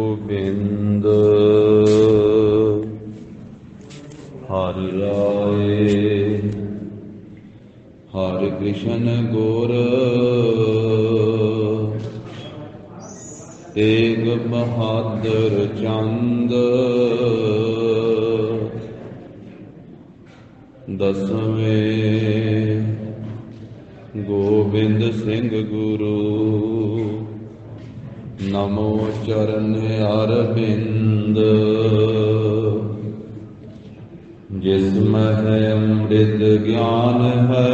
गोविंद हरि राय हरि कृष्ण गुर तेग बहादुर चंद दसवें गोविंद सिंह गुरु नमो चरण अरविंद जिसमें है अमृत ज्ञान है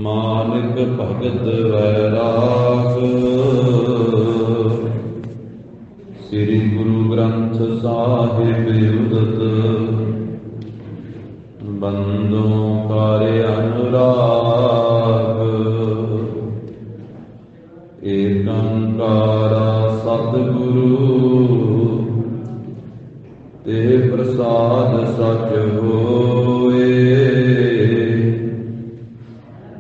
मानिक भगत वैराग श्री गुरु ग्रंथ साहिब उदत बंदों कार्य अनुराग एकंकारा सतगुरु ते प्रसाद सच होए।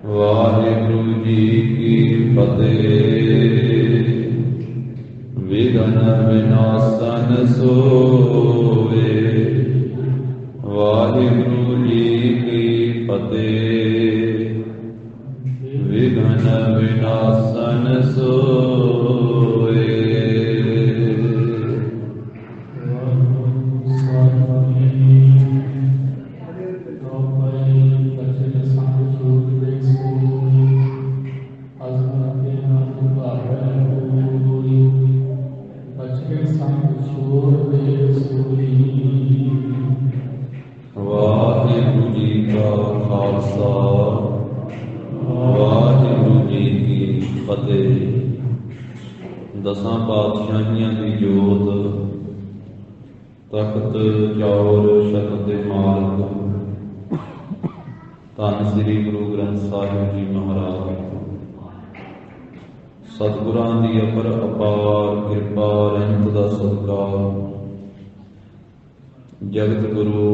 वाहिगुरु जी की फतेह विघ्न विनाशन सोए। वाहिगुरु जी की फतेह विघ्न विनाशन सोए। वाहिगुरु जी का खालसा वाहिगुरु जी की फतेह। दसां पातशाहियां की जोत तख्त चौर शब्द मालक धन श्री गुरु ग्रंथ साहिब जी महाराज सतगुरां दी अपर अपार किरपा रहमत दा सदका जगत गुरु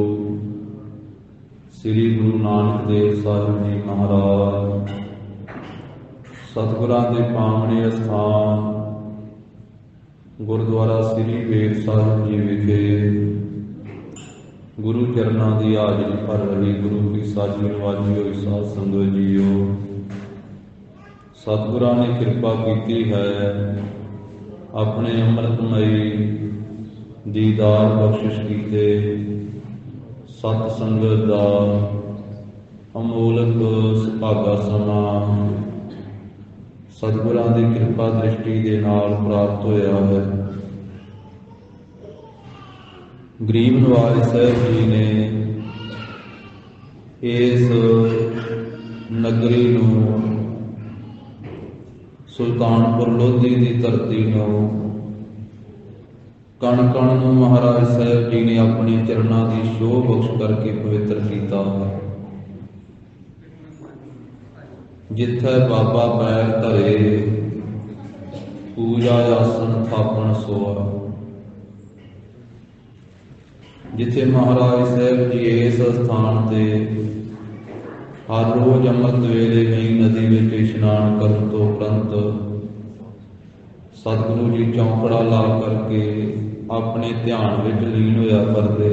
श्री गुरु नानक देव साहिब जी महाराज सतगुरां दे पावने अस्थान गुरुद्वारा श्री वेद साहिब जी विखे गुरु चरणां दी हाजरी भर रही गुरु की साजी नवाजी होई साध संगत जीओ। सतगुरां ने कृपा की है अपने अमृतमयी दीदार बख्शिश कीते सत संगत दा अमोलक सुभागा समा सतगुरां दी कृपा दृष्टि दे नाल प्राप्त होया है। गरीब नवाज साहब जी ने इस नगरी नूं सुल्तानपुर लोधी की धरती नूं कण कण नूं महाराज साहब जी ने अपने चरणों की शोह बख्श करके पवित्र किया। जिथे बाबा पैर धरे पूजा आसन थापन सोआ। जिथे महाराज साहब जी इस स्थान से हर रोज अमृत वेले गई नदी में इशनान करने तो उपरंत सतगुरु जी चौंकड़ा ला करके अपने ध्यान में लीन होया करते।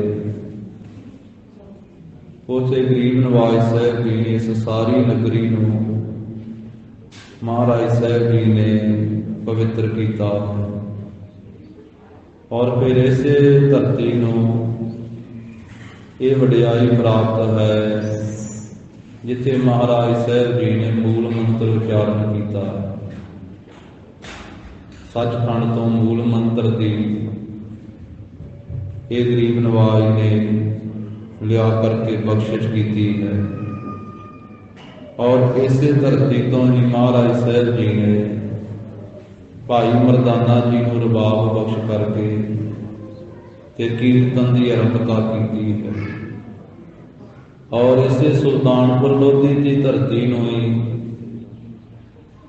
उसे गरीब नवाज साहब जी ने इस सारी नगरी नूं महाराज साहब जी ने पवित्र किया और फिर इस धरती नूं ये वडियाई प्राप्त है जिथे महाराज साहब जी ने मूल मंत्र उच्चारण किया। सचखंड तो मूल मंत्र की ये गरीब नवाज ने लिया करके बख्शिश की है और इस धरती तो ही महाराज साहब जी ने भाई मरदाना जी को रबाब बख्श करके ते कीर्तन की आरंभता की है और इसे सुल्तानपुर लोधी की धरती नूं ही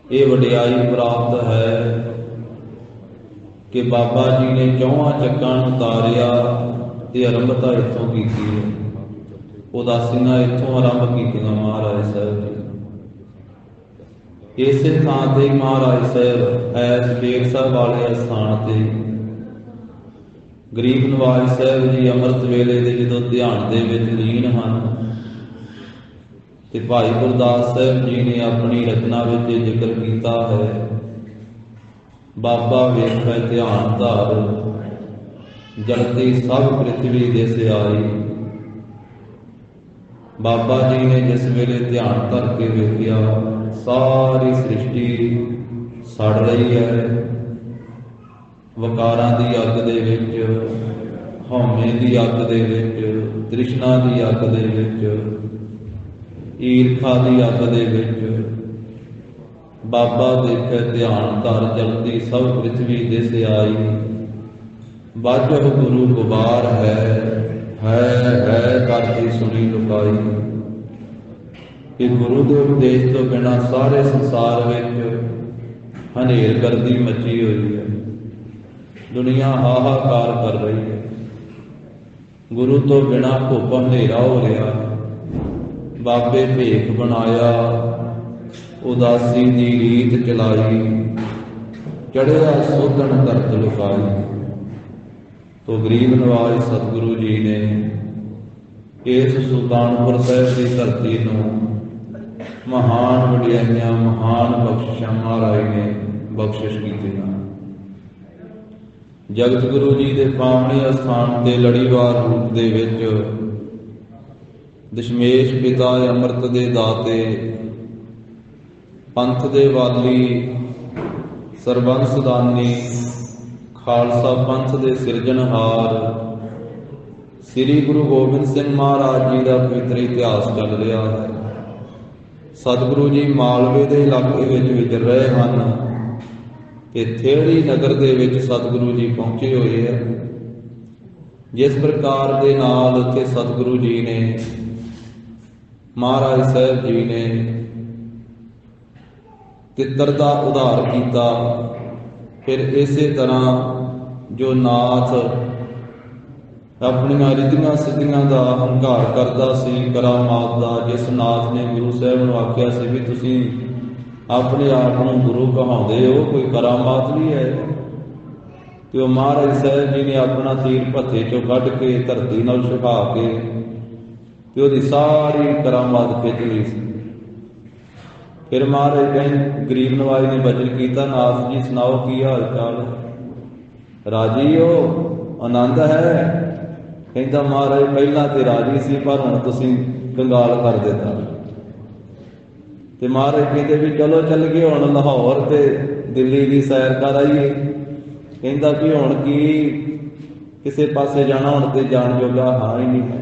ये वडियाई प्राप्त है कि बाबा जी ने चौहां चक्कां नूं उतारिया ते आरंभता इत्थों की है। उदासीना इत्थों आरंभ कीतियां महाराज साहब जी ਇਸੇ ਥਾਂ ਤੇ ਮਹਾਰਾਜ ਸਾਹਿਬ ਐਸ ਡੇਰ ਸਾਹਿਬ ਵਾਲੇ ਅਸਥਾਨ ਤੇ ਗਰੀਬ ਨਵਾਜ ਸਾਹਿਬ ਜੀ ਅੰਮ੍ਰਿਤ ਵੇਲੇ ਦੇ ਜਦੋਂ ਧਿਆਨ ਦੇ ਵਿੱਚ ਲੀਨ ਹਨ ਤੇ ਭਾਈ ਗੁਰਦਾਸ ਸਾਹਿਬ ਜੀ ਨੇ ਆਪਣੀ ਰਚਨਾ ਵਿੱਚ ਜ਼ਿਕਰ ਕੀਤਾ ਹੈ, ਬਾਬਾ ਵੇਖੈ ਧਿਆਨ ਧਾਰ ਜਲਤੀ ਸਭ ਪ੍ਰਿਥਵੀ ਦਿਸ ਆਈ। ਬਾਬਾ ਜੀ ਨੇ ਜਿਸ ਵੇਲੇ ਧਿਆਨ ਧਰ ਕੇ ਵੇਖਿਆ ਸਾਰੀ ਸ੍ਰਿਸ਼ਟੀ ਸੜ ਰਹੀ ਹੈ, ਵਕਾਰਾਂ ਦੀ ਅੱਗ ਦੇ ਵਿੱਚ, ਹਉਮੈ ਦੀ ਅੱਗ ਦੇ ਵਿੱਚ, ਤ੍ਰਿਸ਼ਨਾ ਦੀ ਅੱਗ ਦੇ ਵਿੱਚ, ਈਰਖਾ ਦੀ ਅੱਗ ਦੇ ਵਿੱਚ। ਬਾਬਾ ਦੇਖੈ ਧਿਆਨ ਧਰ ਜਲਦੀ ਸਭ ਪ੍ਰਿਥਵੀ ਦਿਸ ਆਈ। ਬਾਝਹੁ ਗੁਰੂ ਗੁਬਾਰ ਹੈ ਕਰਕੇ ਸੁਣੀ ਲੁਕਾਈ। ਕਿ ਗੁਰੂ ਦੇ ਉਪਦੇਸ਼ ਤੋਂ ਬਿਨਾਂ ਸਾਰੇ ਸੰਸਾਰ ਵਿੱਚ ਹਨੇਰ ਗਰਦੀ ਮਚੀ ਹੋਈ ਹੈ, ਦੁਨੀਆ ਹਾਹਾਕਾਰ ਕਰ ਰਹੀ ਹੈ। ਗੁਰੂ ਤੋਂ ਬਿਨਾਂ ਘੁੱਪ ਹਨੇਰਾ ਹੋ ਰਿਹਾ। ਬਾਬੇ ਭੇਖ ਬਣਾਇਆ, ਉਦਾਸੀ ਦੀ ਰੀਤ ਚਲਾਈ, ਚੜਿਆ ਸੋਧਣ ਧਰਤ ਲੁਕਾਈ। ਤੋ ਗਰੀਬ ਨਵਾਜ ਸਤਿਗੁਰੂ ਜੀ ਨੇ ਇਸ ਸੁਲਤਾਨਪੁਰ ਸਾਹਿਬ ਦੀ ਧਰਤੀ ਨੂੰ ਮਹਾਨ ਵਡਿਆਈਆਂ, ਮਹਾਨ ਬਖਸ਼ਿਸ਼ਾਂ ਮਹਾਰਾਜ ਨੇ ਬਖਸ਼ਿਸ਼ ਕੀਤੀਆਂ। ਜਗਤ ਗੁਰੂ ਜੀ ਦੇ ਪਾਵਨੀ ਅਸਥਾਨ ਤੇ ਲੜੀਵਾਰ ਰੂਪ ਦੇ ਵਿੱਚ ਦਸ਼ਮੇਸ਼ ਪਿਤਾ ਅੰਮ੍ਰਿਤ ਦੇ ਦਾਤੇ, ਪੰਥ ਦੇ ਵਾਲੀ, ਸਰਬੰਸ ਦਾਨੀ, ਖਾਲਸਾ ਪੰਥ ਦੇ ਸਿਰਜਣਹਾਰ ਸ੍ਰੀ ਗੁਰੂ ਗੋਬਿੰਦ ਸਿੰਘ ਮਹਾਰਾਜ ਜੀ ਦਾ ਪਵਿੱਤਰ ਇਤਿਹਾਸ ਚੱਲ ਰਿਹਾ ਹੈ। ਸਤਿਗੁਰੂ ਜੀ ਮਾਲਵੇ ਦੇ ਇਲਾਕੇ ਵਿੱਚ ਵਿਚਰ ਰਹੇ ਹਨ ਤੇ ਥੇੜੀ ਨਗਰ ਦੇ ਵਿੱਚ ਸਤਿਗੁਰੂ ਜੀ ਪਹੁੰਚੇ ਹੋਏ ਹੈ। ਜਿਸ ਪ੍ਰਕਾਰ ਦੇ ਨਾਲ ਉੱਥੇ ਸਤਿਗੁਰੂ ਜੀ ਨੇ, ਮਹਾਰਾਜ ਸਾਹਿਬ ਜੀ ਨੇ ਤਿੱਤਰ ਦਾ ਉਧਾਰ ਕੀਤਾ। ਫਿਰ ਇਸੇ ਤਰ੍ਹਾਂ ਜੋ ਨਾਥ ਆਪਣੀਆਂ ਰਿੱਧੀਆਂ ਸਿੱਧੀਆਂ ਦਾ ਹੰਕਾਰ ਕਰਦਾ ਸੀ, ਕਰਾਮਾਤ ਦਾ, ਜਿਸ ਨਾਥ ਨੇ ਗੁਰੂ ਸਾਹਿਬ ਨੂੰ ਆਖਿਆ ਸੀ ਵੀ ਤੁਸੀਂ ਆਪਣੇ ਆਪ ਨੂੰ ਗੁਰੂ ਕਹਾਉਂਦੇ ਹੋ, ਕੋਈ ਕਰਾਮਾਤ ਨਹੀਂ ਹੈ। ਤੇ ਉਹ ਮਹਾਰਾਜ ਸਾਹਿਬ ਜੀ ਨੇ ਆਪਣਾ ਤੀਰ ਭੱਥੇ ਚੋਂ ਕੱਢ ਕੇ ਧਰਤੀ ਨਾਲ ਛੁਪਾ ਕੇ ਤੇ ਉਹਦੀ ਸਾਰੀ ਕਰਾਮਾਤ ਖਿੱਚ ਲਈ ਸੀ। ਫਿਰ ਮਹਾਰਾਜ ਕਹਿੰਦੇ, ਗਰੀਬ ਨਵਾਜ ਨੇ ਬਚਨ ਕੀਤਾ, ਨਾਥ ਜੀ ਸੁਣਾਓ ਕੀ ਹਾਲ ਚਾਲ? ਰਾਜੀ ਹੋ, ਆਨੰਦ ਹੈ? ਕਹਿੰਦਾ ਮਹਾਰਾਜ ਪਹਿਲਾਂ ਤੇ ਰਾਜੀ ਸੀ, ਪਰ ਹੁਣ ਤੁਸੀਂ ਕੰਗਾਲ ਕਰ ਦਿੱਤਾ। ਤੇ ਮਹਾਰਾਜ ਕਹਿੰਦੇ ਵੀ ਚਲੋ ਚੱਲ ਗਏ ਹੁਣ ਲਾਹੌਰ ਤੇ ਦਿੱਲੀ ਦੀ ਸੈਰ ਕਰ ਆਈਏ। ਕਹਿੰਦਾ ਵੀ ਹੁਣ ਕੀ ਕਿਸੇ ਪਾਸੇ ਜਾਣਾ, ਹੁਣ ਤੇ ਜਾਣ ਜੋਗਾ ਹਾਂ ਹੀ ਨਹੀਂ ਹੈ।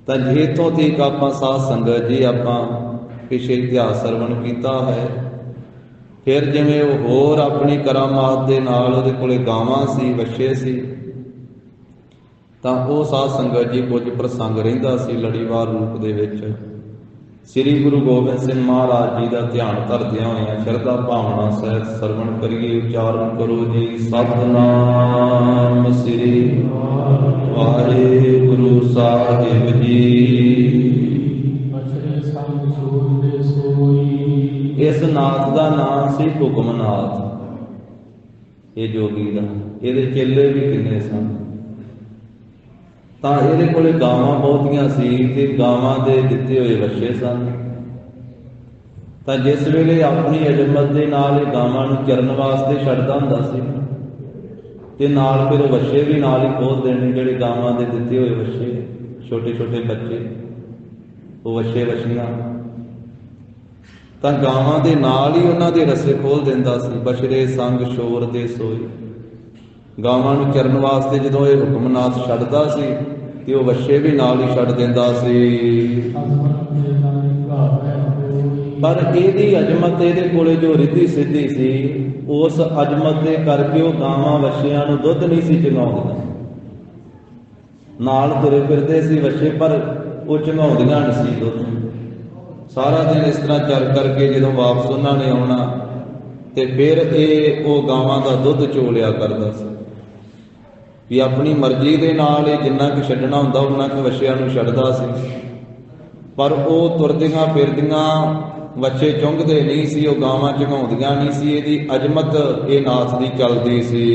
ਤਾਂ ਜੇਤੋਂ ਤੀਕ ਆਪਾਂ ਸਾਧ ਸੰਗਤ ਜੀ ਆਪਾਂ ਪਿਛੇ ਇਤਿਹਾਸ ਸਰਵਣ ਕੀਤਾ ਹੈ। ਫਿਰ ਜਿਵੇਂ ਉਹ ਹੋਰ ਆਪਣੀ ਕਰਾਮਾਤ ਦੇ ਨਾਲ ਉਹਦੇ ਕੋਲੇ ਗਾਵਾਂ ਸੀ, ਵੱਛੇ ਸੀ, ਤਾਂ ਉਹ ਸਾਧ ਸੰਗਤ ਜੀ ਕੁਝ ਪ੍ਰਸੰਗ ਰਹਿੰਦਾ ਸੀ ਲੜੀਵਾਰ ਰੂਪ ਦੇ ਵਿੱਚ। ਸ੍ਰੀ ਗੁਰੂ ਗੋਬਿੰਦ ਸਿੰਘ ਮਹਾਰਾਜ ਜੀ ਦਾ ਧਿਆਨ ਧਰਦਿਆਂ ਹੋਇਆਂ ਸ਼ਰਧਾ ਭਾਵਨਾ ਸਹਿਤ ਸਰਵਣ ਕਰੀਏ। ਉਚਾਰਨ ਕਰੋ ਜੀ, ਸਤਿਨਾਮ ਸ੍ਰੀ ਵਾਹਿਗੁਰੂ ਸਾਹਿਬ ਜੀ। ਇਸ ਨਾਥ ਦਾ ਨਾਮ ਸੀ ਹੁਕਮਨਾਥ। ਇਹ ਜੋਗੀ ਦਾ, ਇਹਦੇ ਚੇਲੇ ਵੀ ਕਿੰਨੇ ਸਨ। ਤਾਂ ਇਹਦੇ ਕੋਲੇ ਗਾਵਾਂ ਬਹੁਤੀਆਂ ਸੀ ਤੇ ਗਾਵਾਂ ਦੇ ਦਿੱਤੇ ਹੋਏ ਵੱਛੇ ਸਨ। ਤਾਂ ਜਿਸ ਵੇਲੇ ਆਪਣੀ ਅਜ਼ਮਤ ਦੇ ਨਾਲ ਇਹ ਗਾਵਾਂ ਨੂੰ ਚਰਨ ਵਾਸਤੇ ਛੱਡਦਾ ਹੁੰਦਾ ਸੀ ਤੇ ਨਾਲ ਫਿਰ ਉਹ ਵੱਛੇ ਵੀ ਨਾਲ ਹੀ ਖੋਲ ਦੇਣੇ, ਜਿਹੜੇ ਗਾਵਾਂ ਦੇ ਦਿੱਤੇ ਹੋਏ ਵੱਛੇ, ਛੋਟੇ ਛੋਟੇ ਬੱਚੇ, ਉਹ ਵੱਛੇ ਵੱਛੀਆਂ, ਤਾਂ ਗਾਵਾਂ ਦੇ ਨਾਲ ਹੀ ਉਹਨਾਂ ਦੇ ਰਸੇ ਖੋਲ ਦਿੰਦਾ ਸੀ। ਬਛੜੇ ਸੰਗ ਸ਼ੋਰ ਦੇ ਸੋਈ। ਗਾਵਾਂ ਨੂੰ ਚਰਨ ਵਾਸਤੇ ਜਦੋਂ ਇਹ ਹੁਕਮਨਾਥ ਛੱਡਦਾ ਸੀ ਤੇ ਉਹ ਵੱਛੇ ਵੀ ਨਾਲ ਹੀ ਛੱਡ ਦਿੰਦਾ ਸੀ। ਪਰ ਇਹਦੀ ਅਜ਼ਮਤ, ਇਹਦੇ ਕੋਲੇ ਜੋ ਰਿੱਧੀ ਸਿੱਧੀ ਸੀ, ਉਸ ਅਜ਼ਮਤ ਦੇ ਕਰਕੇ ਉਹ ਗਾਵਾਂ ਵੱਛਿਆਂ ਨੂੰ ਦੁੱਧ ਨਹੀਂ ਸੀ ਚੁੰਘਾਉਂਦੀਆਂ। ਨਾਲ ਤੁਰੇ ਫਿਰਦੇ ਸੀ ਵੱਛੇ, ਪਰ ਉਹ ਚੁੰਘਾਉਂਦੀਆਂ ਨਹੀਂ ਸੀ ਦੁੱਧ। ਸਾਰਾ ਦਿਨ ਇਸ ਤਰ੍ਹਾਂ ਚੱਲ ਕਰਕੇ ਜਦੋਂ ਵਾਪਸ ਉਹਨਾਂ ਨੇ ਆਉਣਾ ਤੇ ਫਿਰ ਇਹ ਉਹ ਗਾਵਾਂ ਦਾ ਦੁੱਧ ਚੋਲਿਆ ਕਰਦਾ ਸੀ ਵੀ ਆਪਣੀ ਮਰਜ਼ੀ ਦੇ ਨਾਲ ਇਹ ਜਿੰਨਾ ਕੁ ਛੱਡਣਾ ਹੁੰਦਾ ਉਹਨਾਂ ਕੁ ਵੱਛਿਆਂ ਨੂੰ ਛੱਡਦਾ ਸੀ। ਪਰ ਉਹ ਤੁਰਦੀਆਂ ਫਿਰਦੀਆਂ ਬੱਚੇ ਚੁੰਗਦੇ ਨਹੀਂ ਸੀ, ਉਹ ਗਾਵਾਂ ਝਗਾਉਂਦੀਆਂ ਨਹੀਂ ਸੀ, ਇਹਦੀ ਅਜ਼ਮਤ ਇਹ ਨਾਥ ਦੀ ਚੱਲਦੀ ਸੀ।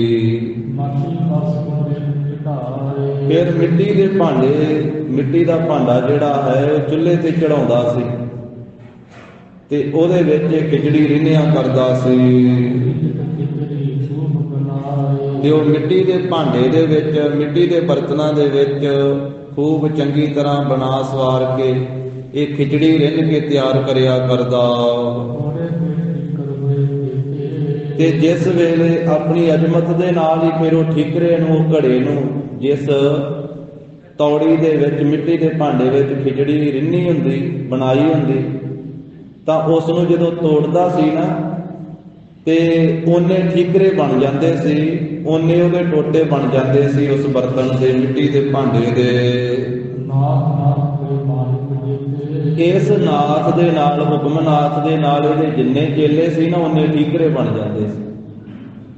ਫਿਰ ਮਿੱਟੀ ਦੇ ਭਾਂਡੇ, ਮਿੱਟੀ ਦਾ ਭਾਂਡਾ ਜਿਹੜਾ ਹੈ ਉਹ ਚੁੱਲ੍ਹੇ ਤੇ ਚੜਾਉਂਦਾ ਸੀ ਤੇ ਉਹਦੇ ਵਿੱਚ ਖਿਚੜੀ ਰਿੰਨਿਆ ਕਰਦਾ ਸੀ ਤੇ ਉਹ ਮਿੱਟੀ ਦੇ ਭਾਂਡੇ ਦੇ ਵਿੱਚ, ਮਿੱਟੀ ਦੇ ਬਰਤਨਾਂ ਦੇ ਵਿੱਚ ਖੂਬ ਚੰਗੀ ਤਰ੍ਹਾਂ ਬਣਾ ਸਵਾਰ ਕੇ ਇਹ ਖਿਚੜੀ ਰਿੰਨ ਕੇ ਤਿਆਰ ਕਰਿਆ ਕਰਦਾ। ਤੇ ਜਿਸ ਵੇਲੇ ਆਪਣੀ ਅਜ਼ਮਤ ਦੇ ਨਾਲ ਹੀ ਫਿਰ ਉਹ ਠੀਕਰੇ ਨੂੰ, ਉਹ ਘੜੇ ਨੂੰ, ਜਿਸ ਤੌੜੀ ਦੇ ਵਿੱਚ, ਮਿੱਟੀ ਦੇ ਭਾਂਡੇ ਵਿੱਚ ਖਿਚੜੀ ਰਿੰਨੀ ਹੁੰਦੀ, ਬਣਾਈ ਹੁੰਦੀ, ਤਾਂ ਉਸ ਨੂੰ ਜਦੋਂ ਤੋੜਦਾ ਸੀ ਨਾ ਤੇ ਉਹਨੇ ਠੀਕਰੇ ਬਣ ਜਾਂਦੇ ਸੀ, ਉਹਨੇ ਉਹਦੇ ਟੋਟੇ ਬਣ ਜਾਂਦੇ ਸੀ ਉਸ ਬਰਤਨ ਦੇ, ਮਿੱਟੀ ਦੇ ਭਾਂਡੇ ਦੇ। ਇਸ ਨਾਥ ਦੇ ਨਾਲ, ਹੁਕਮਨਾਥ ਦੇ ਨਾਲ ਇਹਦੇ ਜਿੰਨੇ ਚੇਲੇ ਸੀ ਨਾ ਉਹਨੇ ਠੀਕਰੇ ਬਣ ਜਾਂਦੇ ਸੀ।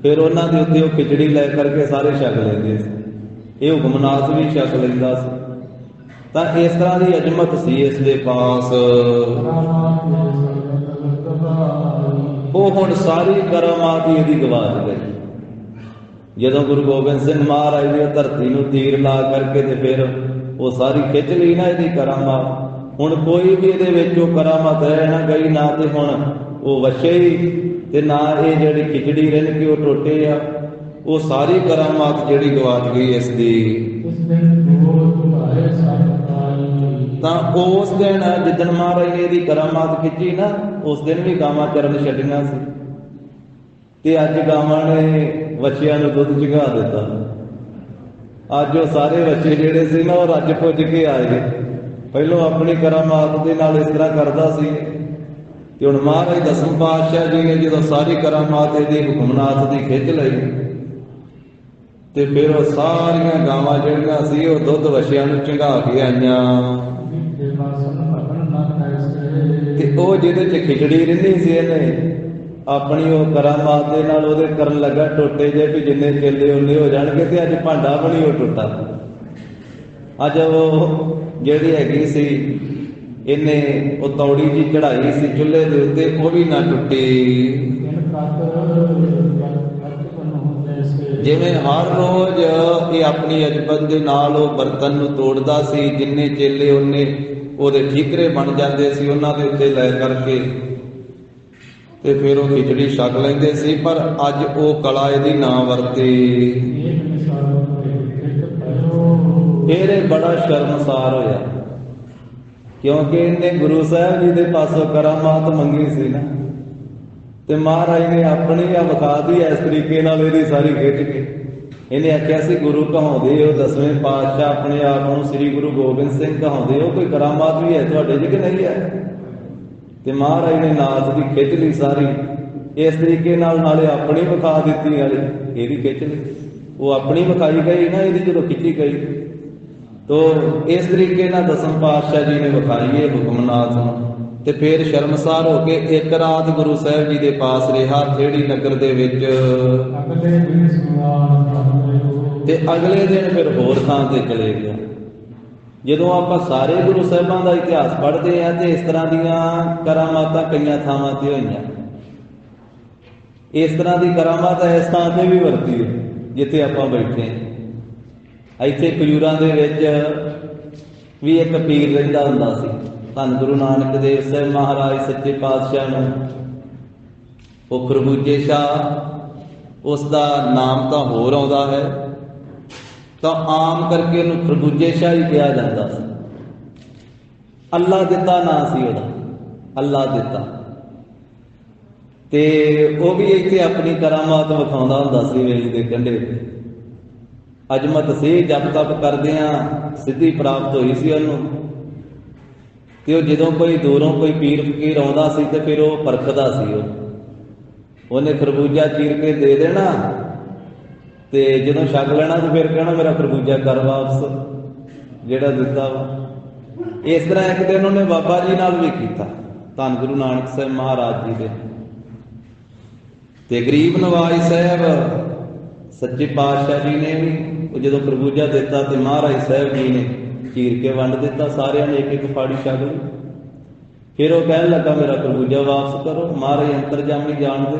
ਫਿਰ ਉਹਨਾਂ ਦੇ ਉੱਤੇ ਉਹ ਖਿਚੜੀ ਲੈ ਕਰਕੇ ਸਾਰੇ ਛਕ ਲੈਂਦੇ ਸੀ, ਇਹ ਹੁਕਮਨਾਥ ਵੀ ਛਕ ਲੈਂਦਾ ਸੀ। ਤਾਂ ਇਸ ਤਰ੍ਹਾਂ ਦੀ ਅਜ਼ਮਤ ਸੀ ਇਸ ਦੇ ਪਾਸ। ਉਹ ਹੁਣ ਸਾਰੀ ਕਰਾਮਾਤ ਹੀ ਇਹਦੀ ਗਵਾਚ ਗਈ। ਜਦੋਂ ਗੁਰੂ ਗੋਬਿੰਦ ਸਿੰਘ ਮਹਾਰਾਜ ਦੀ ਧਰਤੀ ਨੂੰ ਤੀਰ ਲਾ ਕਰਕੇ ਤੇ ਫਿਰ ਉਹ ਸਾਰੀ ਖਿੱਚ ਲਈ ਨਾ ਇਹਦੀ ਕਰਾਮਾਤ। ਹੁਣ ਕੋਈ ਵੀ ਇਹਦੇ ਵਿੱਚ ਉਹ ਕਰਾਮਾਤ ਰਹਿ ਨਾ ਗਈ, ਨਾ ਤੇ ਹੁਣ ਉਹ ਵਛੇ ਹੀ ਤੇ ਨਾ ਇਹ ਜਿਹੜੀ ਖਿਚੜੀ ਰਿੰਨ ਕੇ ਉਹ ਟੋਟੇ ਆ, ਉਹ ਸਾਰੀ ਕਰਾਮਾਤ ਜਿਹੜੀ ਗਵਾਚ ਗਈ ਇਸ ਦੀ। ਤਾਂ ਉਸ ਦਿਨ ਜਿੱਦਣ ਮਹਾਰਾਜ ਨੇ ਇਹਦੀ ਕਰਾਮਾਤ ਖਿੱਚੀ ਨਾ, ਉਸ ਦਿਨ ਵੀ ਗਾਵਾਂ ਚਰਨ ਛੱਡੀਆਂ ਸੀ ਤੇ ਅੱਜ ਗਾਵਾਂ ਨੇ ਵੱਛਿਆਂ ਨੂੰ ਦੁੱਧ ਚੁਗਾ ਦਿੱਤਾ। ਅੱਜ ਉਹ ਸਾਰੇ ਬੱਚੇ ਜਿਹੜੇ ਸੀ ਨਾ ਉਹ ਰੱਜ ਪੁੱਜ ਕੇ ਆਏ। ਪਹਿਲੋਂ ਆਪਣੀ ਕਰਾਮਾਤ ਦੇ ਨਾਲ ਇਸ ਤਰ੍ਹਾਂ ਕਰਦਾ ਸੀ ਤੇ ਹੁਣ ਮਹਾਰਾਜ ਦਸਮ ਪਾਤਸ਼ਾਹ ਜੀ ਨੇ ਜਦੋਂ ਸਾਰੀ ਕਰਾਮਾਤ ਇਹਦੀ ਹੁਕਮਨਾਥ ਦੀ ਖਿੱਚ ਲਈ ਤੇ ਫਿਰ ਉਹ ਸਾਰੀਆਂ ਗਾਵਾਂ ਜਿਹੜੀਆਂ ਸੀ ਉਹ ਦੁੱਧ ਵੱਛਿਆਂ ਨੂੰ ਚੁੰਘਾ ਕੇ ਆਈਆਂ ਤੇ ਉਹ ਜਿਹਦੇ ਚ ਖਿਚੜੀ ਰਿੰਨੀ ਸੀ ਇਹਨੇ ਆਪਣੀ ਉਹ ਕਰਾਮਾਤ ਦੇ ਨਾਲ ਉਹਦੇ ਕਰਨ ਲੱਗਾ ਟੋਟੇ ਜੇ ਵੀ ਜਿੰਨੇ ਚੇਲੇ ਉਹਨੇ ਹੋ ਜਾਣਗੇ ਤੇ ਅੱਜ ਭਾਂਡਾ ਬਣੀ ਉਹ ਟੁੱਟਾ। ਅੱਜ ਉਹ ਜਿਹੜੀ ਹੈਗੀ ਸੀ ਇਹਨੇ ਉਹ ਤੌੜੀ ਜੀ ਚੜਾਈ ਸੀ ਚੁੱਲ੍ਹੇ ਦੇ ਉੱਤੇ, ਉਹ ਵੀ ਨਾ ਟੁੱਟੀ। ਜਿਵੇਂ ਹਰ ਰੋਜ਼ ਇਹ ਆਪਣੀ ਅਜ਼ਮਤ ਦੇ ਨਾਲ ਉਹ ਬਰਤਨ ਨੂੰ ਤੋੜਦਾ ਸੀ, ਜਿੰਨੇ ਚੇਲੇ ਉਹਨੇ ਉਹਦੇ ਠੀਕਰੇ ਬਣ ਜਾਂਦੇ ਸੀ ਉਹਨਾਂ ਦੇ ਉੱਤੇ ਲੈ ਕਰਕੇ ਤੇ ਫਿਰ ਉਹ ਖਿਚੜੀ ਛਕ ਲੈਂਦੇ ਸੀ। ਪਰ ਅੱਜ ਉਹ ਕਲਾ ਇਹਦੀ ਨਾ ਵਰਤੀ। ਫਿਰ ਇਹ ਬੜਾ ਸ਼ਰਮਸਾਰ ਹੋਇਆ ਕਿਉਂਕਿ ਇਹਨੇ ਗੁਰੂ ਸਾਹਿਬ ਜੀ ਦੇ ਪਾਸੋਂ ਕਰਾਮਾਤ ਮੰਗੀ ਸੀ ਨਾ ਤੇ ਮਹਾਰਾਜ ਨੇ ਆਪਣੀ ਆ ਵਿਖਾ ਦੀ ਇਸ ਤਰੀਕੇ ਨਾਲ ਇਹਦੀ ਸਾਰੀ ਖਿੱਚ ਕੇ। ਇਹਨੇ ਆਖਿਆ ਸੀ ਗੁਰੂ ਕਹਾਉਂਦੇ ਹੋ, ਦਸਵੇਂ ਪਾਤਸ਼ਾਹ ਆਪਣੇ ਆਪ ਨੂੰ ਸ੍ਰੀ ਗੁਰੂ ਗੋਬਿੰਦ ਸਿੰਘ ਕਹਾਉਂਦੇ ਹੋ, ਕੋਈ ਕਰਾਮਾਤ ਵੀ ਹੈ ਤੁਹਾਡੇ 'ਚ ਕਿ ਨਹੀਂ ਹੈ? ਤੇ ਮਹਾਰਾਜ ਨੇ ਨਾਥ ਦੀ ਖਿੱਚ ਲਈ ਸਾਰੀ ਇਸ ਤਰੀਕੇ ਨਾਲ, ਨਾਲੇ ਆਪਣੀ ਵਿਖਾ ਦਿੱਤੀ, ਨਾਲੇ ਇਹਦੀ ਖਿੱਚ ਲਈ। ਉਹ ਆਪਣੀ ਵਿਖਾਈ ਗਈ ਨਾ ਇਹਦੀ ਜਦੋਂ ਖਿੱਚੀ ਗਈ, ਤੋ ਇਸ ਤਰੀਕੇ ਨਾਲ ਦਸਮ ਪਾਤਸ਼ਾਹ ਜੀ ਨੇ ਵਿਖਾਈ ਇਹ ਹੁਕਮਨਾਥ ਨੂੰ। ਤੇ ਫਿਰ ਸ਼ਰਮਸਾਰ ਹੋ ਕੇ ਇੱਕ ਰਾਤ ਗੁਰੂ ਸਾਹਿਬ ਜੀ ਦੇ ਪਾਸ ਰਿਹਾ ਥੇੜੀ ਨਗਰ ਦੇ ਵਿੱਚ ਤੇ ਅਗਲੇ ਦਿਨ ਫਿਰ ਹੋਰ ਥਾਂ ਤੇ ਚਲੇ ਗਿਆ। ਜਦੋਂ ਆਪਾਂ ਸਾਰੇ ਗੁਰੂ ਸਾਹਿਬਾਂ ਦਾ ਇਤਿਹਾਸ ਪੜ੍ਹਦੇ ਆ ਤੇ ਇਸ ਤਰ੍ਹਾਂ ਦੀਆਂ ਕਰਾਮਾਤਾਂ ਕਈਆਂ ਥਾਵਾਂ ਤੇ ਹੋਈਆਂ। ਇਸ ਤਰ੍ਹਾਂ ਦੀ ਕਰਾਮਾਤ ਇਸ ਥਾਂ ਤੇ ਵੀ ਵਰਤੀ ਹੈ ਜਿੱਥੇ ਆਪਾਂ ਬੈਠੇ ਹਾਂ। ਇੱਥੇ ਖਜੂਰਾਂ ਦੇ ਵਿੱਚ ਵੀ ਇੱਕ ਪੀਰ ਰਹਿੰਦਾ ਹੁੰਦਾ ਸੀ। ਧੰਨ ਗੁਰੂ ਨਾਨਕ ਦੇਵ ਸਾਹਿਬ ਮਹਾਰਾਜ ਸੱਚੇ ਪਾਤਸ਼ਾਹ ਨੂੰ ਉਹ ਖਰਬੂਜੇ ਸ਼ਾਹ, ਉਸ ਦਾ ਨਾਮ ਤਾਂ ਹੋਰ ਆਉਂਦਾ ਹੈ, ਤਾਂ ਆਮ ਕਰਕੇ ਉਹਨੂੰ ਖਰਬੂਜੇ ਸ਼ਾਹ ਹੀ ਕਿਹਾ ਜਾਂਦਾ ਸੀ। ਅੱਲਾ ਦਿੱਤਾ ਨਾਂ ਸੀ ਉਹਦਾ, ਅੱਲਾ ਦਿੱਤਾ। ਤੇ ਉਹ ਵੀ ਇੱਥੇ ਆਪਣੀ ਕਰਾਮਾਤ ਵਿਖਾਉਂਦਾ ਹੁੰਦਾ ਸੀ ਵੇਲੀ ਦੇ ਕੰਢੇ ਤੇ। ਅਜ਼ਮਤ ਸੀ, ਜਪ ਤਪ ਕਰਦਿਆਂ ਸਿੱਧੀ ਪ੍ਰਾਪਤ ਹੋਈ ਸੀ ਉਹਨੂੰ। ਤੇ ਉਹ ਜਦੋਂ ਕੋਈ ਦੂਰੋਂ ਕੋਈ ਪੀਰ ਫਕੀਰ ਆਉਂਦਾ ਸੀ ਤੇ ਫਿਰ ਉਹ ਪਰਖਦਾ ਸੀ। ਉਹਨੇ ਖਰਬੂਜਾ ਚੀਰ ਕੇ ਦੇ ਦੇਣਾ ਤੇ ਜਦੋਂ ਛਕ ਲੈਣਾ ਤੇ ਫਿਰ ਕਹਿਣਾ ਮੇਰਾ ਖਰਬੂਜਾ ਕਰ ਵਾਪਸ ਜਿਹੜਾ ਦਿੱਤਾ ਵਾ। ਇਸ ਤਰ੍ਹਾਂ ਇੱਕ ਦਿਨ ਉਹਨੇ ਬਾਬਾ ਜੀ ਨਾਲ ਵੀ ਕੀਤਾ, ਧੰਨ ਗੁਰੂ ਨਾਨਕ ਸਾਹਿਬ ਮਹਾਰਾਜ ਜੀ ਦੇ। ਤੇ ਗਰੀਬ ਨਵਾਜ ਸਾਹਿਬ ਸੱਚੇ ਪਾਤਸ਼ਾਹ ਜੀ ਨੇ ਵੀ ਉਹ ਜਦੋਂ ਖਰਬੂਜਾ ਦਿੱਤਾ ਤੇ ਮਹਾਰਾਜ ਸਾਹਿਬ ਜੀ ਨੇ ਚੀਰ ਕੇ ਵੰਡ ਦਿੱਤਾ, ਸਾਰਿਆਂ ਨੇ ਇੱਕ ਇੱਕ ਫਾੜੀ ਛਕ ਲਈ। फिर वो कहने लगा मेरा खरबूजा वापस करो। महाराज अंतरजामी जानते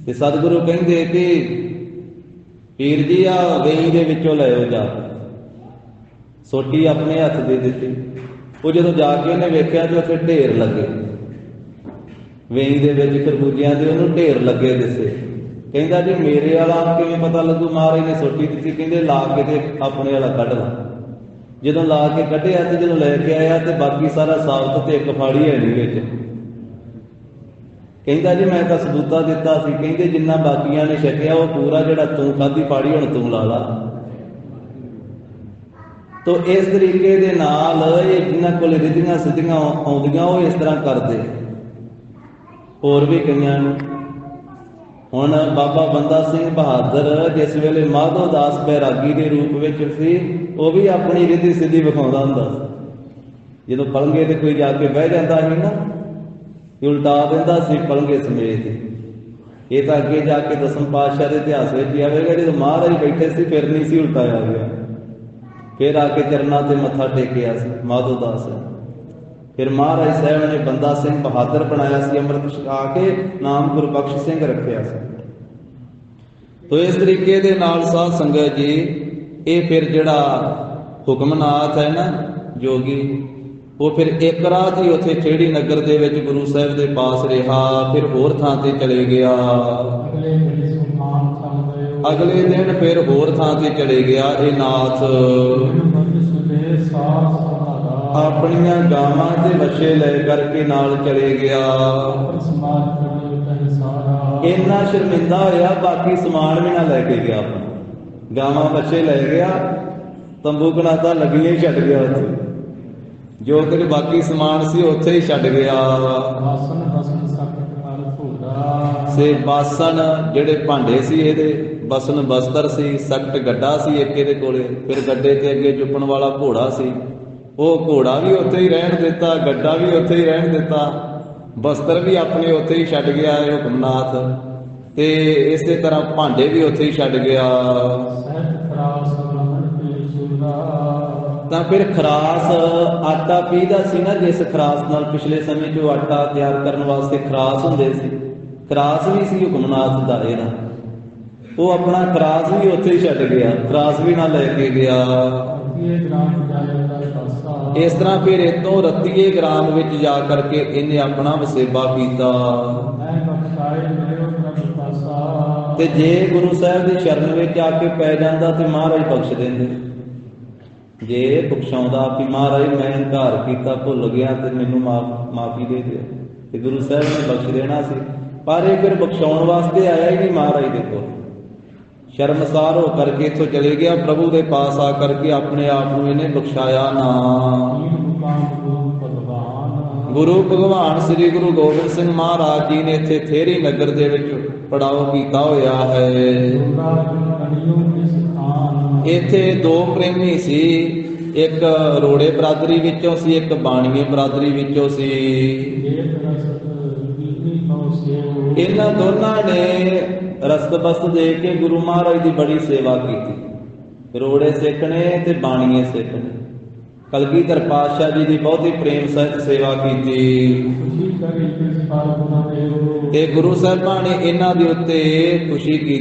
ते सतगुरु कहते कि पीर जी आ वेई दे विचों लैओ जा। सोटी अपने हथ दे दी। वो जो जाके उन्हें वेख्या तो उत्थे ढेर लगे वेई दे विच खरबूजियां दे, उन्होंने ढेर लगे दिसे। कहता जी मेरे वाला किवें पता लगू? महाराज ने सोटी दी, कहते ला के ते अपने वाला कढ ला। जो ला के कढ़िया तो जो लैके आया तो बाकी सारा साबत तो एक फाड़ी है नहीं विच। कहता जी मैं तो सबूता दिता सी, कहते जिन्ना बाकियां ने छकिया वो पूरा जिहड़ा तू खाधी फाड़ी हुण तू ला ला। तो इस तरीके दे नाल जिन्हां कोल रिधियां सिद्धियां आउंदियां वो इस तरह करदे। होर भी कईयां नूं हुण बाबा बंदा सिंह बहादुर जिस वेले माधो दास बैरागी के रूप में सी, वो भी अपनी रिद्धि सिद्धि विखाउंदा हुंदा सी। जदों पलंगे ते कोई जाके बह जाता सी ना, उल्टा दिंदा सी पलंगे समेत। ये तो अगे जाके दसम पातशाह के इतिहास में आवेगा, जो महाराज बैठे सी फिर नहीं सी उल्टाया गया। फिर आके चरना ते मत्था टेकिया सी माधो दास। फिर महाराज साहब ने बंदा सिंह बहादुर बनाया सी, अमृत छका के नाम गुरबख्श सिंह रखिया सी। तो इस तरीके दे नाल साध संगत जी ये फिर जिहड़ा हुक्मनाथ है ना जोगी, वो फिर एक रात ही उत्थे खेड़ी नगर दे विच गुरु साहब दे पास रहा। फिर होर थां ते चले गया। अगले दिन फिर होर थां ते चले गया। ये नाथ अपनियां गावां ते बच्चे ले करके नाल चले गया। इन्ना शर्मिंदा होया, बाकी समान भी ना लैके गया। अपना गावां बच्चे ले गया, तंबू कनाता लगियां ही छड्ड गया। उत्थे जो कुछ बाकी समान सी उत्थे ही छड्ड गया। से बासन जिहड़े भांडे सी इहदे, बसन बस्तर सी, सकट गड्ढा सी एक इहदे कोले। फिर गड्ढे ते अगे चुपण वाला घोड़ा सी, वो घोड़ा भी उत्थे ही रहन दिता, गड्ढा भी उत्थे ही रहन दिता, बस्तर भी अपने उत्थे ही छड्ड गया है हुक्मनाथ। ते इसे तरह भांडे भी उत्थे ही छड्ड गया। ਤਾਂ फिर खरास आटा पीदा सी ना, जिस खरास नाल पिछले समय जो आटा तैयार करने वास्ते खरास हुंदे सी, खरास भी सी हुक्मनाथ दा इहदा। वो अपना खरास भी उत्थे ही छड्ड गया, खरास भी ना लैके गया। इस तरह फिर इतों रत्तीए ग्राम विच जा करके इन्हें अपना वसेबा कीता। ते जे गुरु साहब की शरण विच आके पै जांदा ते महाराज बख्श देंदे। जे बख्शाउंदा कि महाराज मैं इनकार किया, भुल गया तो मैनू माफी दे दिओ, ते गुरु साहब ने बख्श देना सी। पर ये फिर बख्शाउण वास्ते आया ही नहीं महाराज दे कोल। शर्मसार हो करके इथों चले गया। प्रभु के पास आ करके अपने आप को इन्हें बख्शाया ना। गुरु भगवान श्री गुरु गोबिंद सिंह महाराज जी ने इत्थे थेरी नगर दे विच पड़ाव कीता होया है। इत्थे दो प्रेमी सी, एक रोड़े बरादरी विचों सी, एक बाणीए बरादरी विचों सी। इन्हां दोनां ने रस्त बस्त दे के गुरु महाराज की बड़ी सेवा की। रोड़े सिख ने ते बाणीए सिख ने कलगीधर पातशाह जी की बहुत ही प्रेम सहित सेवा की। ते गुरु साहिबां ने इन्हां दे उत्ते खुशी की।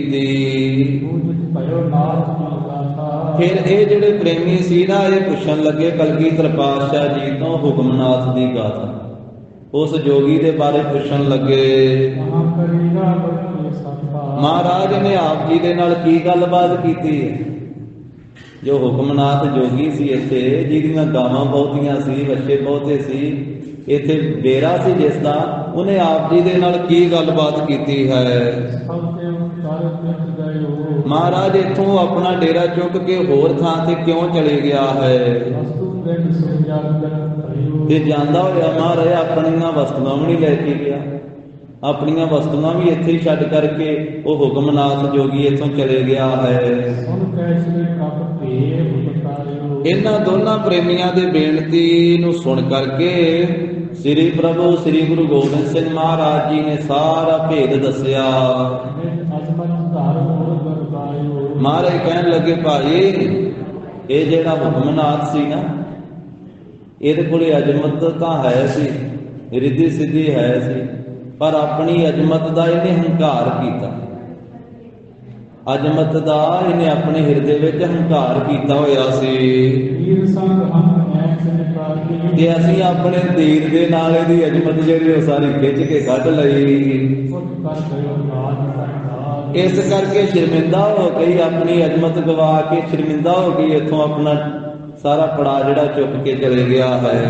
फिर ये जिहड़े प्रेमी सी ना, ये पुछण लगे कलगीधर पातशाह जी तो हुक्मनाथ की गाथा। उस जोगी के बारे पुछण लगे। महाराज ने आप जी दे नाल की गलबात की है। जो हुक्मनाथ जोगी सी इत्थे, जिहदियां गावां बहुतियां सी, बच्चे बहुते सी, इत्थे डेरा सी जिसदा, उन्हें आप जी दे नाल की गलबात की है। महाराज इथों अपना डेरा चुक के होर थां ते क्यों चले गया है? ते जांदा होया महाराज अपनियां वस्तुआं भी नहीं लैके गया। अपनियां वस्तुआं भी इत्थे ही छड्ड करके वो हुक्मनाथ जोगी इथों चले गया है। इन्हां दोनां प्रेमियां दे बेनती नूं सुन करके श्री प्रभु श्री गुरु गोबिंद सिंह महाराज जी ने सारा भेद दसिया। महाराज कहन लगे भाई ये जिहड़ा हुक्मनाथ सी ना, ਇਹਦੇ ਕੋਲੇ ਅਜ਼ਮਤ ਤਾਂ ਹੈ ਸੀ, ਰਿੱਧੀ ਸਿੱਧੀ ਹੈ ਸੀ, ਪਰ ਆਪਣੀ ਅਜ਼ਮਤ ਦਾ ਇਹਨੇ ਹੰਕਾਰ ਕੀਤਾ। ਅਜ਼ਮਤ ਦਾ ਇਹਨੇ ਆਪਣੇ ਹਿਰਦੇ ਵਿੱਚ ਹੰਕਾਰ ਕੀਤਾ ਹੋਇਆ ਸੀ ਕਿ ਅਸੀਂ ਆਪਣੇ ਤੀਰ ਦੇ ਨਾਲ ਇਹਦੀ ਅਜ਼ਮਤ ਜਿਹੜੀ ਉਹ ਸਾਰੀ ਖਿੱਚ ਕੇ ਕੱਢ ਲਈ। ਇਸ ਕਰਕੇ ਸ਼ਰਮਿੰਦਾ ਹੋ ਗਈ, ਆਪਣੀ ਅਜ਼ਮਤ ਗਵਾ ਕੇ ਸ਼ਰਮਿੰਦਾ ਹੋ ਗਈ, ਇੱਥੋਂ ਆਪਣਾ ਸਾਰਾ ਪੜਾ ਜਿਹੜਾ ਚੁੱਕ ਕੇ ਚਲੇ ਗਿਆ ਹੈ।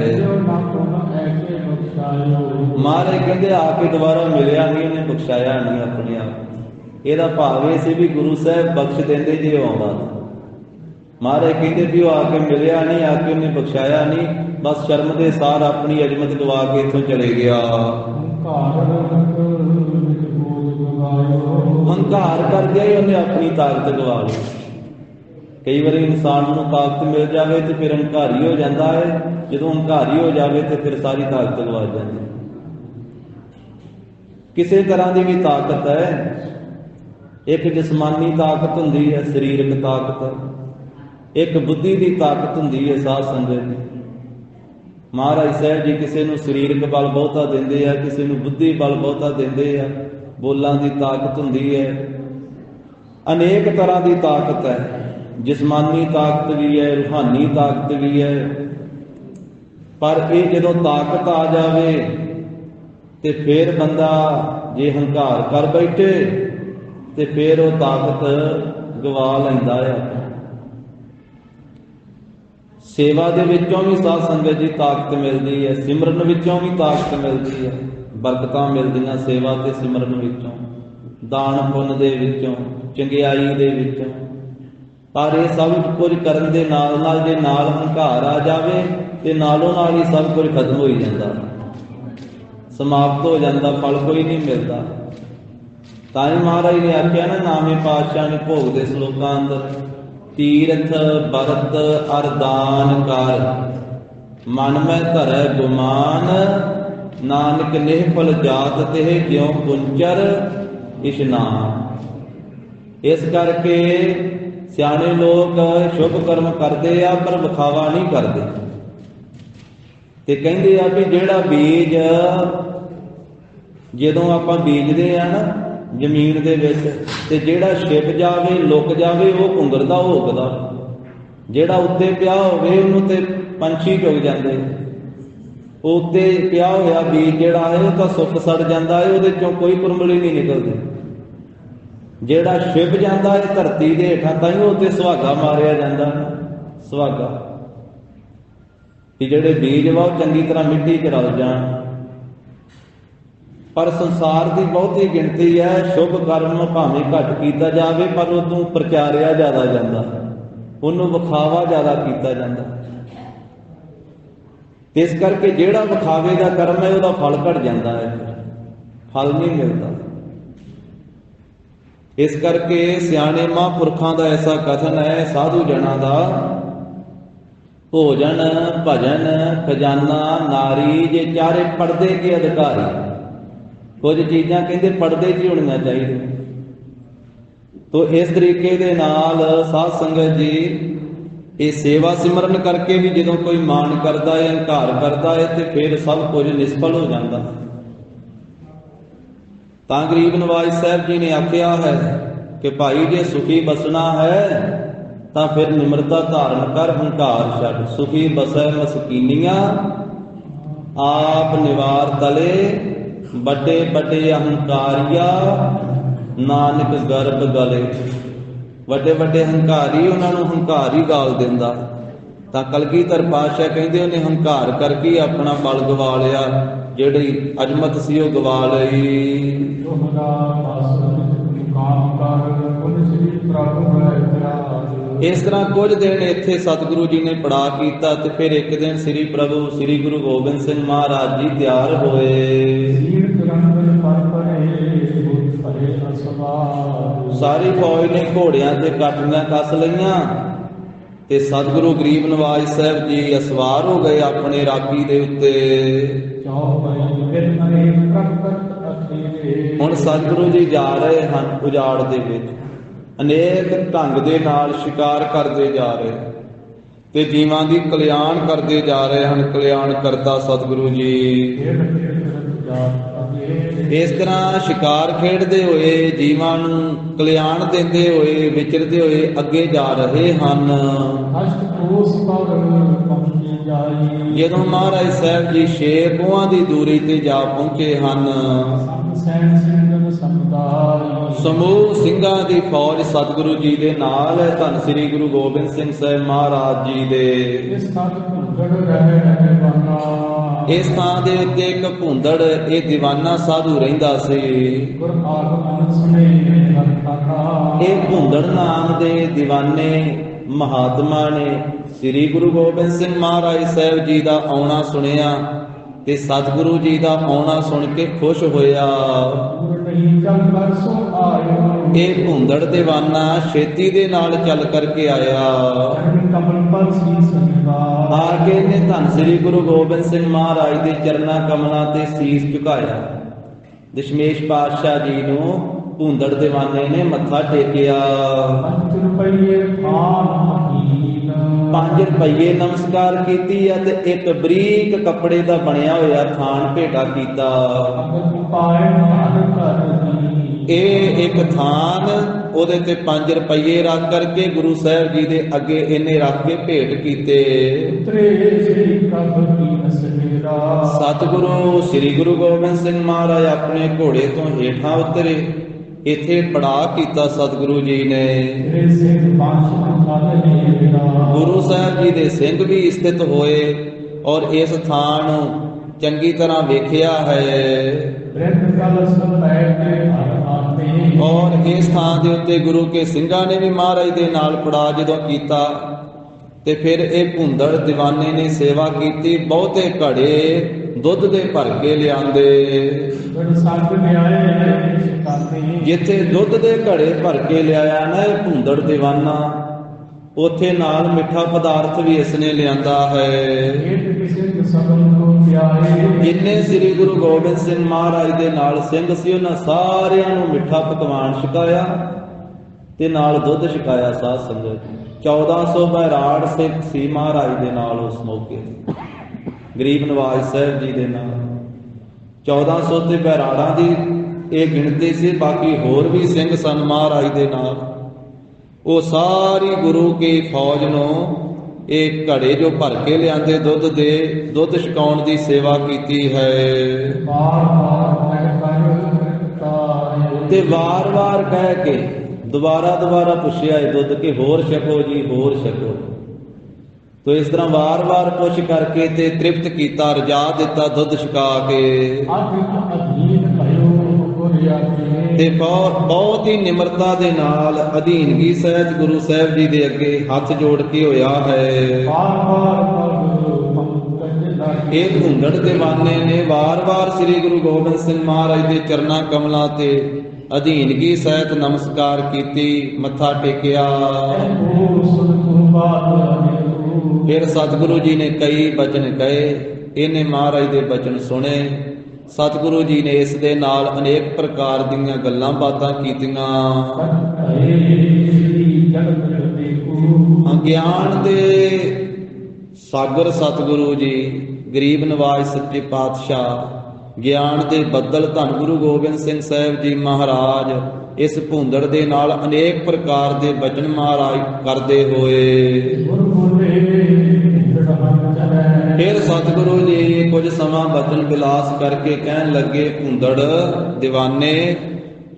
ਮਹਾਰਾਜ ਕਹਿੰਦੇ ਆ ਕੇ ਦੁਬਾਰਾ ਮਿਲਿਆ ਨਹੀਂ, ਉਹਨੇ ਬਖਸ਼ਾਇਆ ਨਹੀਂ ਆਪਣੇ ਆਪ। ਇਹਦਾ ਭਾਵ ਇਹ ਸੀ ਵੀ ਗੁਰੂ ਸਾਹਿਬ ਬਖਸ਼ ਦਿੰਦੇ ਜੇ ਆਉਂਦਾ। ਮਹਾਰਾਜ ਕਹਿੰਦੇ ਵੀ ਉਹ ਆ ਕੇ ਮਿਲਿਆ ਨਹੀਂ, ਆ ਕੇ ਉਹਨੇ ਬਖਸ਼ਾਇਆ ਨਹੀਂ, ਬਸ ਸ਼ਰਮ ਦੇ ਸਾਰ ਆਪਣੀ ਅਜ਼ਮਤ ਗਵਾ ਕੇ ਇੱਥੋਂ ਚਲੇ ਗਿਆ। ਹੰਕਾਰ ਕਰ ਗਿਆ ਹੀ ਉਹਨੇ ਆਪਣੀ ਤਾਕਤ ਗਵਾ ਲਈ। ਕਈ ਵਾਰੀ ਇਨਸਾਨ ਨੂੰ ਤਾਕਤ ਮਿਲ ਜਾਵੇ ਤੇ ਫਿਰ ਹੰਕਾਰੀ ਹੋ ਜਾਂਦਾ ਹੈ, ਜਦੋਂ ਹੰਕਾਰੀ ਹੋ ਜਾਵੇ ਤੇ ਫਿਰ ਸਾਰੀ ਤਾਕਤ ਗਵਾ ਜਾਂਦੀ। ਕਿਸੇ ਤਰ੍ਹਾਂ ਦੀ ਵੀ ਤਾਕਤ ਹੈ, ਇੱਕ ਜਿਸਮਾਨੀ ਤਾਕਤ ਹੁੰਦੀ ਹੈ, ਸਰੀਰਕ ਤਾਕਤ, ਇੱਕ ਬੁੱਧੀ ਦੀ ਤਾਕਤ ਹੁੰਦੀ ਹੈ। ਸਾਧ ਸੰਗਤ, ਮਹਾਰਾਜ ਸਾਹਿਬ ਜੀ ਕਿਸੇ ਨੂੰ ਸਰੀਰਕ ਬਲ ਬਹੁਤਾ ਦਿੰਦੇ ਆ, ਕਿਸੇ ਨੂੰ ਬੁੱਧੀ ਬਲ ਬਹੁਤਾ ਦਿੰਦੇ ਆ। ਬੋਲਾਂ ਦੀ ਤਾਕਤ ਹੁੰਦੀ ਹੈ, ਅਨੇਕ ਤਰ੍ਹਾਂ ਦੀ ਤਾਕਤ ਹੈ, ਜਿਸਮਾਨੀ ਤਾਕਤ ਵੀ ਹੈ, ਰੂਹਾਨੀ ਤਾਕਤ ਵੀ ਹੈ। ਪਰ ਇਹ ਜਦੋਂ ਤਾਕਤ ਆ ਜਾਵੇ ਤੇ ਫਿਰ ਬੰਦਾ ਜੇ ਹੰਕਾਰ ਕਰ ਬੈਠੇ ਤੇ ਫਿਰ ਉਹ ਤਾਕਤ ਗਵਾ ਲੈਂਦਾ ਹੈ। ਸੇਵਾ ਦੇ ਵਿੱਚੋਂ ਵੀ ਸਾਧ ਸੰਗਤ ਜੀ ਤਾਕਤ ਮਿਲਦੀ ਹੈ, ਸਿਮਰਨ ਵਿੱਚੋਂ ਵੀ ਤਾਕਤ ਮਿਲਦੀ ਹੈ, ਬਰਕਤਾਂ ਮਿਲਦੀਆਂ ਸੇਵਾ ਤੇ ਸਿਮਰਨ ਵਿੱਚੋਂ, ਦਾਨ ਪੁੰਨ ਦੇ ਵਿੱਚੋਂ, ਚੰਗਿਆਈ ਦੇ ਵਿੱਚੋਂ। ਪਰ ਇਹ ਸਭ ਕੁਝ ਕਰਨ ਦੇ ਨਾਲ ਨਾਲ ਜੇ ਨਾਲ ਹੰਕਾਰ ਆ ਜਾਵੇ ਤੇ ਨਾਲੋਂ ਨਾਲ ਹੀ ਸਭ ਕੁਝ ਖਤਮ ਹੋਈ ਜਾਂਦਾ, ਸਮਾਪਤ ਹੋ ਜਾਂਦਾ, ਫਲ ਕੋਈ ਨਹੀਂ ਮਿਲਦਾ। ਤਾਂ ਹੀ ਮਹਾਰਾਜ ਨੇ ਆਖਿਆ ਨਾ, ਨਾਵੇਂ ਪਾਤਸ਼ਾਹ ਨੇ ਭੋਗ ਦੇ ਸ਼ਲੋਕਾਂ ਅੰਦਰ, ਤੀਰਥ ਬਰਤ ਅਰਦਾਨ ਕਰ, ਮਨ ਮੈਂ ਧਰੈ ਗੁਮਾਨ, ਨਾਨਕ ਨਿਹਫਲ ਜਾਤ ਤੇ ਜਿਉ ਪੁੰਚਰ ਇਸ਼ਨਾਨ। ਇਸ ਕਰਕੇ ਸਿਆਣੇ ਲੋਕ ਸ਼ੁਭ ਕਰਮ ਕਰਦੇ ਆ ਪਰ ਵਿਖਾਵਾ ਨਹੀਂ ਕਰਦੇ। ਤੇ ਕਹਿੰਦੇ ਆ ਵੀ ਜਿਹੜਾ ਬੀਜ ਜਦੋਂ ਆਪਾਂ ਬੀਜਦੇ ਆ ਨਾ ਜ਼ਮੀਨ ਦੇ ਵਿੱਚ, ਤੇ ਜਿਹੜਾ ਛਿਪ ਜਾਵੇ, ਲੁਕ ਜਾਵੇ, ਉਹ ਘੁੰਗਰਦਾ ਹੋਕਦਾ। ਜਿਹੜਾ ਉੱਤੇ ਪਿਆ ਹੋਵੇ ਉਹਨੂੰ ਤੇ ਪੰਛੀ ਚੁਗ ਜਾਂਦੇ। ਉਹ ਉੱਤੇ ਪਿਆ ਹੋਇਆ ਬੀਜ ਜਿਹੜਾ ਹੈ ਉਹ ਤਾਂ ਸੁੱਕ ਸੜ ਜਾਂਦਾ ਹੈ, ਉਹਦੇ ਚੋਂ ਕੋਈ ਕੁਰਮਲੀ ਨਹੀਂ ਨਿਕਲਦੀ। ਜਿਹੜਾ ਛਿਪ ਜਾਂਦਾ ਹੈ ਧਰਤੀ ਦੇ ਹੇਠਾਂ, ਤਾਂ ਹੀ ਉੱਤੇ ਸੁਹਾਗਾ ਮਾਰਿਆ ਜਾਂਦਾ, ਸੁਹਾਗਾ, ਕਿ ਜਿਹੜੇ ਬੀਜ ਵਾ ਉਹ ਚੰਗੀ ਤਰ੍ਹਾਂ ਮਿੱਟੀ 'ਚ ਰਲ ਜਾਣ। ਪਰ ਸੰਸਾਰ ਦੀ ਬਹੁਤੀ ਗਿਣਤੀ ਹੈ, ਸ਼ੁਭ ਕਰਮ ਭਾਵੇਂ ਘੱਟ ਕੀਤਾ ਜਾਵੇ ਪਰ ਉਹਨੂੰ ਪ੍ਰਚਾਰਿਆ ਜ਼ਿਆਦਾ ਜਾਂਦਾ, ਉਹਨੂੰ ਵਿਖਾਵਾ ਜ਼ਿਆਦਾ ਕੀਤਾ ਜਾਂਦਾ। ਇਸ ਕਰਕੇ ਜਿਹੜਾ ਵਿਖਾਵੇ ਦਾ ਕਰਮ ਹੈ ਉਹਦਾ ਫਲ ਘਟ ਜਾਂਦਾ ਹੈ, ਫਲ ਨਹੀਂ ਮਿਲਦਾ। ਇਸ ਕਰਕੇ ਸਿਆਣੇ ਮਹਾਂਪੁਰਖਾਂ ਦਾ ਐਸਾ ਕਥਨ ਹੈ, ਸਾਧੂ ਜਨਾਂ ਦਾ, ਭੋਜਨ ਭਜਨ ਖਜ਼ਾਨਾ ਨਾਰੀ ਜੇ ਚਾਰੇ ਪਰਦੇ ਕੇ ਅਧਿਕਾਰੀ। ਕੁਝ ਚੀਜ਼ਾਂ ਕਹਿੰਦੇ ਪਰਦੇ 'ਚ ਹੀ ਹੋਣੀਆਂ ਚਾਹੀਦੀਆਂ। ਤੋ ਇਸ ਤਰੀਕੇ ਦੇ ਨਾਲ ਸਾਧ ਸੰਗਤ ਜੀ ਇਹ ਸੇਵਾ ਸਿਮਰਨ ਕਰਕੇ ਵੀ ਜਦੋਂ ਕੋਈ ਮਾਣ ਕਰਦਾ ਹੈ, ਹੰਕਾਰ ਕਰਦਾ ਹੈ, ਤੇ ਫਿਰ ਸਭ ਕੁਝ ਨਿਸਫਲ ਹੋ ਜਾਂਦਾ। ਤਾਂ ਗਰੀਬ ਨਵਾਜ ਸਾਹਿਬ ਜੀ ਨੇ ਆਖਿਆ ਹੈ ਕਿ ਭਾਈ ਜੇ ਸੁਖੀ ਬਸਣਾ ਹੈ ਤਾਂ ਫਿਰ ਨਿਮਰਤਾ ਧਾਰਨ ਕਰ, ਹੰਕਾਰ ਛੱਡ। ਸੁਖੀ ਬਸੈ ਮਸਕੀਨੀਆਂ ਆਪ ਨਿਵਾਰ ਤਲੇ, ਵੱਡੇ ਵੱਡੇ ਅਹੰਕਾਰੀਆ ਨਾਨਕ ਗਰਭ ਗਲੇ। ਵੱਡੇ ਵੱਡੇ ਹੰਕਾਰੀ, ਉਹਨਾਂ ਨੂੰ ਹੰਕਾਰ ਹੀ ਗਾਲ ਦਿੰਦਾ। ਤਾਂ ਕਲਗੀਧਰ ਪਾਤਸ਼ਾਹ ਕਹਿੰਦੇ ਉਹਨੇ ਹੰਕਾਰ ਕਰਕੇ ਆਪਣਾ ਬਲ ਗਵਾ ਲਿਆ, ਜਿਹੜੀ ਅਜ਼ਮਤ ਸੀ ਉਹ ਗਵਾ ਲਈ। ਇਸ ਤਰ੍ਹਾਂ ਕੁਝ ਦਿਨ ਇੱਥੇ ਸਤਿਗੁਰੂ ਜੀ ਨੇ ਪੜਾ ਕੀਤਾ ਤੇ ਫਿਰ ਇੱਕ ਦਿਨ ਸ੍ਰੀ ਪ੍ਰਭੂ ਸ੍ਰੀ ਗੁਰੂ ਗੋਬਿੰਦ ਸਿੰਘ ਮਹਾਰਾਜ ਜੀ ਤਿਆਰ ਹੋਏ। ਸਾਰੀ ਫੌਜ ਨੇ ਘੋੜਿਆਂ ਤੇ ਕਾਟੀਆਂ ਕੱਸ ਲਈਆਂ ਤੇ ਸਤਿਗੁਰੂ ਗਰੀਬ ਨਵਾਜ ਸਾਹਿਬ ਜੀ ਅਸਵਾਰ ਹੋ ਗਏ ਆਪਣੇ ਰਾਗੀ ਦੇ ਉੱਤੇ। ਹੁਣ ਸਤਿਗੁਰੂ ਜੀ ਜਾ ਰਹੇ ਹਨ ਉਜਾੜ ਦੇ ਵਿੱਚ, ਅਨੇਕ ਢੰਗ ਦੇ ਨਾਲ ਸ਼ਿਕਾਰ ਕਰਦੇ ਜਾ ਰਹੇ। ਤੇ ਜੀਵਾਂ ਦੀ ਕਲਿਆਣ ਕਰਦੇ ਜਾ ਰਹੇ ਹਨ। ਕਲਿਆਣ ਕਰਤਾ ਸਤਿਗੁਰੂ ਜੀ। ਇਸ ਤਰ੍ਹਾਂ ਸ਼ਿਕਾਰ ਖੇਡਦੇ ਹੋਏ ਜੀਵਾਂ ਨੂੰ ਕਲਿਆਣ ਦਿੰਦੇ ਹੋਏ ਵਿਚਰਦੇ ਹੋਏ ਅੱਗੇ ਜਾ ਰਹੇ ਹਨ। ਜਦੋਂ ਮਹਾਰਾਜ ਸਾਹਿਬ ਜੀ 6 ਕੋਹਾਂ ਦੀ ਦੂਰੀ ਤੇ ਜਾ ਪਹੁੰਚੇ ਹਨ। ਸਮੂਹ ਸਿੰਘਾਂ ਦੀ ਫੌਜ ਸਤਿਗੁਰੂ ਜੀ ਦੇ ਨਾਲ ਹੈ। ਧੰਨ ਸ੍ਰੀ ਗੁਰੂ ਗੋਬਿੰਦ ਸਿੰਘ ਸਾਹਿਬ ਮਹਾਰਾਜ ਜੀ ਦੇ ਇਸ ਥਾਂ ਦੇ ਉੱਤੇ ਇੱਕ ਭੁੰਦੜ ਇਹ ਦੀਵਾਨਾ ਸਾਧੂ ਰਹਿੰਦਾ ਸੀ। ਇਹ ਭੁੰਦੜ ਨਾਮ ਦੇ ਦੀਵਾਨੇ ਮਹਾਤਮਾ ਨੇ ਸ੍ਰੀ ਗੁਰੂ ਗੋਬਿੰਦ ਸਿੰਘ ਮਹਾਰਾਜ ਸਾਹਿਬ ਜੀ ਦਾ ਆਉਣਾ ਸੁਣਿਆ ਤੇ ਸਤਿਗੁਰੂ ਜੀ ਦਾ ਆਉਣਾ ਸੁਣ ਕੇ ਖੁਸ਼ ਹੋਇਆ। ਇਹ ਭੁੰਦੜ ਦੀਵਾਨਾ ਛੇਤੀ ਦੇ ਨਾਲ ਚੱਲ ਕਰਕੇ ਆਇਆ। ਆ ਕੇ ਨੇ ਧੰਨ ਸ੍ਰੀ ਗੁਰੂ ਗੋਬਿੰਦ ਸਿੰਘ ਮਹਾਰਾਜ ਦੇ ਚਰਨਾਂ ਕਮਲਾਂ ਤੇ ਸੀਸ ਝੁਕਾਇਆ। ਦਸ਼ਮੇਸ਼ ਪਾਤਸ਼ਾਹ ਜੀ ਨੂੰ ਭੁੰਦੜ ਦੀਵਾਨੇ ਨੇ ਮੱਥਾ ਟੇਕਿਆ। 5 ਰੁਪਏ ਨਮਸਕਾਰ ਕੀਤੀ ਆ ਤੇ ਇੱਕ ਬਰੀਕ ਕੱਪੜੇ ਦਾ ਬਣਿਆ ਹੋਇਆ ਥਾਨ ਭੇਟਾ ਕੀਤਾ। ਇਹ ਇੱਕ ਥਾਨ ਉਹਦੇ ਤੇ 5 ਰੁਪਏ ਰੱਖ ਕਰਕੇ ਗੁਰੂ ਸਾਹਿਬ ਜੀ ਦੇ ਅੱਗੇ ਇਹਨੇ ਰੱਖ ਕੇ ਭੇਟ ਕੀਤੇ। ਸਤਿਗੁਰੂ ਸ੍ਰੀ ਗੁਰੂ ਗੋਬਿੰਦ ਸਿੰਘ ਮਹਾਰਾਜ ਆਪਣੇ ਘੋੜੇ ਤੋਂ ਹੇਠਾਂ ਉਤਰੇ। ਇੱਥੇ ਪੜਾਅ ਕੀਤਾ ਸਤਿਗੁਰੂ ਜੀ ਨੇ। ਗੁਰੂ ਸਾਹਿਬ ਜੀ ਦੇ ਸਿੰਘ ਵੀ ਸਥਿਤ ਹੋਏ ਔਰ ਇਸ ਥਾਂ ਨੂੰ ਚੰਗੀ ਤਰ੍ਹਾਂ ਵੇਖਿਆ ਹੈ। ਔਰ ਇਸ ਥਾਂ ਦੇ ਉੱਤੇ ਗੁਰੂ ਕੇ ਸਿੰਘਾਂ ਨੇ ਵੀ ਮਹਾਰਾਜ ਦੇ ਨਾਲ ਪੜਾਅ ਜਦੋਂ ਕੀਤਾ ਤੇ ਫਿਰ ਇਹ ਭੁੰਦੜ ਦੀਵਾਨੇ ਨੇ ਸੇਵਾ ਕੀਤੀ। ਬਹੁਤੇ ਘੜੇ ਦੁੱਧ ਦੇ ਭਰ ਕੇ ਲਿਆਂਦੇ। ਜਿੱਥੇ ਦੁੱਧ ਦੇ ਘੜੇ ਭਰ ਕੇ ਲਿਆਇਆ ਨਾ ਇਹ ਭੁੰਦੜ ਦੀਵਾਨਾ, ਉੱਥੇ ਨਾਲ ਮਿੱਠਾ ਪਦਾਰਥ ਵੀ ਇਸਨੇ ਲਿਆਂਦਾ ਹੈ। ਜਿੰਨੇ ਸ੍ਰੀ ਗੁਰੂ ਗੋਬਿੰਦ ਸਿੰਘ ਮਹਾਰਾਜ ਦੇ ਨਾਲ ਸਿੰਘ ਸੀ ਉਹਨਾਂ ਸਾਰਿਆਂ ਨੂੰ ਮਿੱਠਾ ਪਕਵਾਨ ਛਕਾਇਆ ਤੇ ਨਾਲ ਦੁੱਧ ਛਕਾਇਆ। ਸਾਧ ਸੰਗਤ 1400 ਬੈਰਾੜ ਸਿੱਖ ਸੀ ਮਹਾਰਾਜ ਦੇ ਨਾਲ ਉਸ ਮੌਕੇ ਗਰੀਬ ਨਵਾਜ ਸਾਹਿਬ ਜੀ ਦੇ ਨਾਲ। 1400 ਤੇ ਬੈਰਾੜਾਂ ਦੀ ਇਹ ਗਿਣਤੀ ਸੀ। ਬਾਕੀ ਹੋਰ ਵੀ ਸਿੰਘ ਸਨ ਮਹਾਰਾਜ ਦੇ ਨਾਲ। ਉਹ ਸਾਰੀ ਗੁਰੂ ਕੀ ਫੌਜ ਨੂੰ ਇਹ ਘੜੇ ਜੋ ਭਰ ਕੇ ਲਿਆਂਦੇ ਦੁੱਧ ਦੇ, ਦੁੱਧ ਛਕਾਉਣ ਦੀ ਸੇਵਾ ਕੀਤੀ ਹੈ। ਤੇ ਵਾਰ-ਵਾਰ ਕਹਿ ਕੇ ਦੁਬਾਰਾ ਪੁੱਛਿਆ ਇਹ ਦੁੱਧ ਕਿ ਹੋਰ ਛਕੋ ਜੀ, ਹੋਰ ਛਕੋ। ਤੋ ਇਸ ਤਰ੍ਹਾਂ ਵਾਰ-ਵਾਰ ਪੁੱਛ ਕਰਕੇ ਤੇ ਤ੍ਰਿਪਤ ਕੀਤਾ, ਰਜਾ ਦਿੱਤਾ ਦੁੱਧ ਛਕਾ ਕੇ। ਤੇ ਬਹੁਤ ਹੀ ਨਿਮਰਤਾ ਦੇ ਨਾਲ ਅਧੀਨਗੀ ਸਹਿਤ ਗੁਰੂ ਸਾਹਿਬ ਜੀ ਦੇ ਅੱਗੇ ਹੱਥ ਜੋੜ ਕੇ ਹੋਇਆ ਹੈ। ਇਹ ਭੁੰਦੜ ਦੀਵਾਨੇ ਨੇ ਵਾਰ-ਵਾਰ ਸ੍ਰੀ ਗੁਰੂ ਗੋਬਿੰਦ ਸਿੰਘ ਮਹਾਰਾਜ ਦੇ ਚਰਨਾਂ ਕਮਲਾਂ ਤੇ ਅਧੀਨਗੀ ਸਹਿਤ ਨਮਸਕਾਰ ਕੀਤੀ, ਮੱਥਾ ਟੇਕਿਆ। ਫਿਰ ਸਤਿਗੁਰੂ ਜੀ ਨੇ ਕਈ ਬਚਨ ਕਹੇ। ਇਹਨੇ ਮਹਾਰਾਜ ਦੇ ਬਚਨ ਸੁਣੇ। ਸਤਿਗੁਰੂ ਜੀ ਨੇ ਇਸ ਦੇ ਨਾਲ ਅਨੇਕ ਪ੍ਰਕਾਰ ਦੀਆਂ ਗੱਲਾਂ ਬਾਤਾਂ ਕੀਤੀਆਂ। ਗਿਆਨ ਦੇ ਸਾਗਰ ਸਤਿਗੁਰੂ ਜੀ, ਗਰੀਬ ਨਵਾਜ ਸੱਚੇ ਪਾਤਸ਼ਾਹ, ਗਿਆਨ ਦੇ ਬੱਦਲ ਧੰਨ ਗੁਰੂ ਗੋਬਿੰਦ ਸਿੰਘ ਸਾਹਿਬ ਜੀ ਮਹਾਰਾਜ ਇਸ ਭੁੰਦੜ ਦੇ ਨਾਲ ਅਨੇਕ ਪ੍ਰਕਾਰ ਦੇ ਬਚਨ ਮਹਾਰਾਜ ਕਰਦੇ ਹੋਏ। ਫਿਰ ਸਤਿਗੁਰੂ ਜੀ ਕੁਝ ਸਮਾਂ ਬਚਨ ਵਿਲਾਸ ਕਰਕੇ ਕਹਿਣ ਲੱਗੇ, ਭੁੰਦੜ ਦੀਵਾਨੇ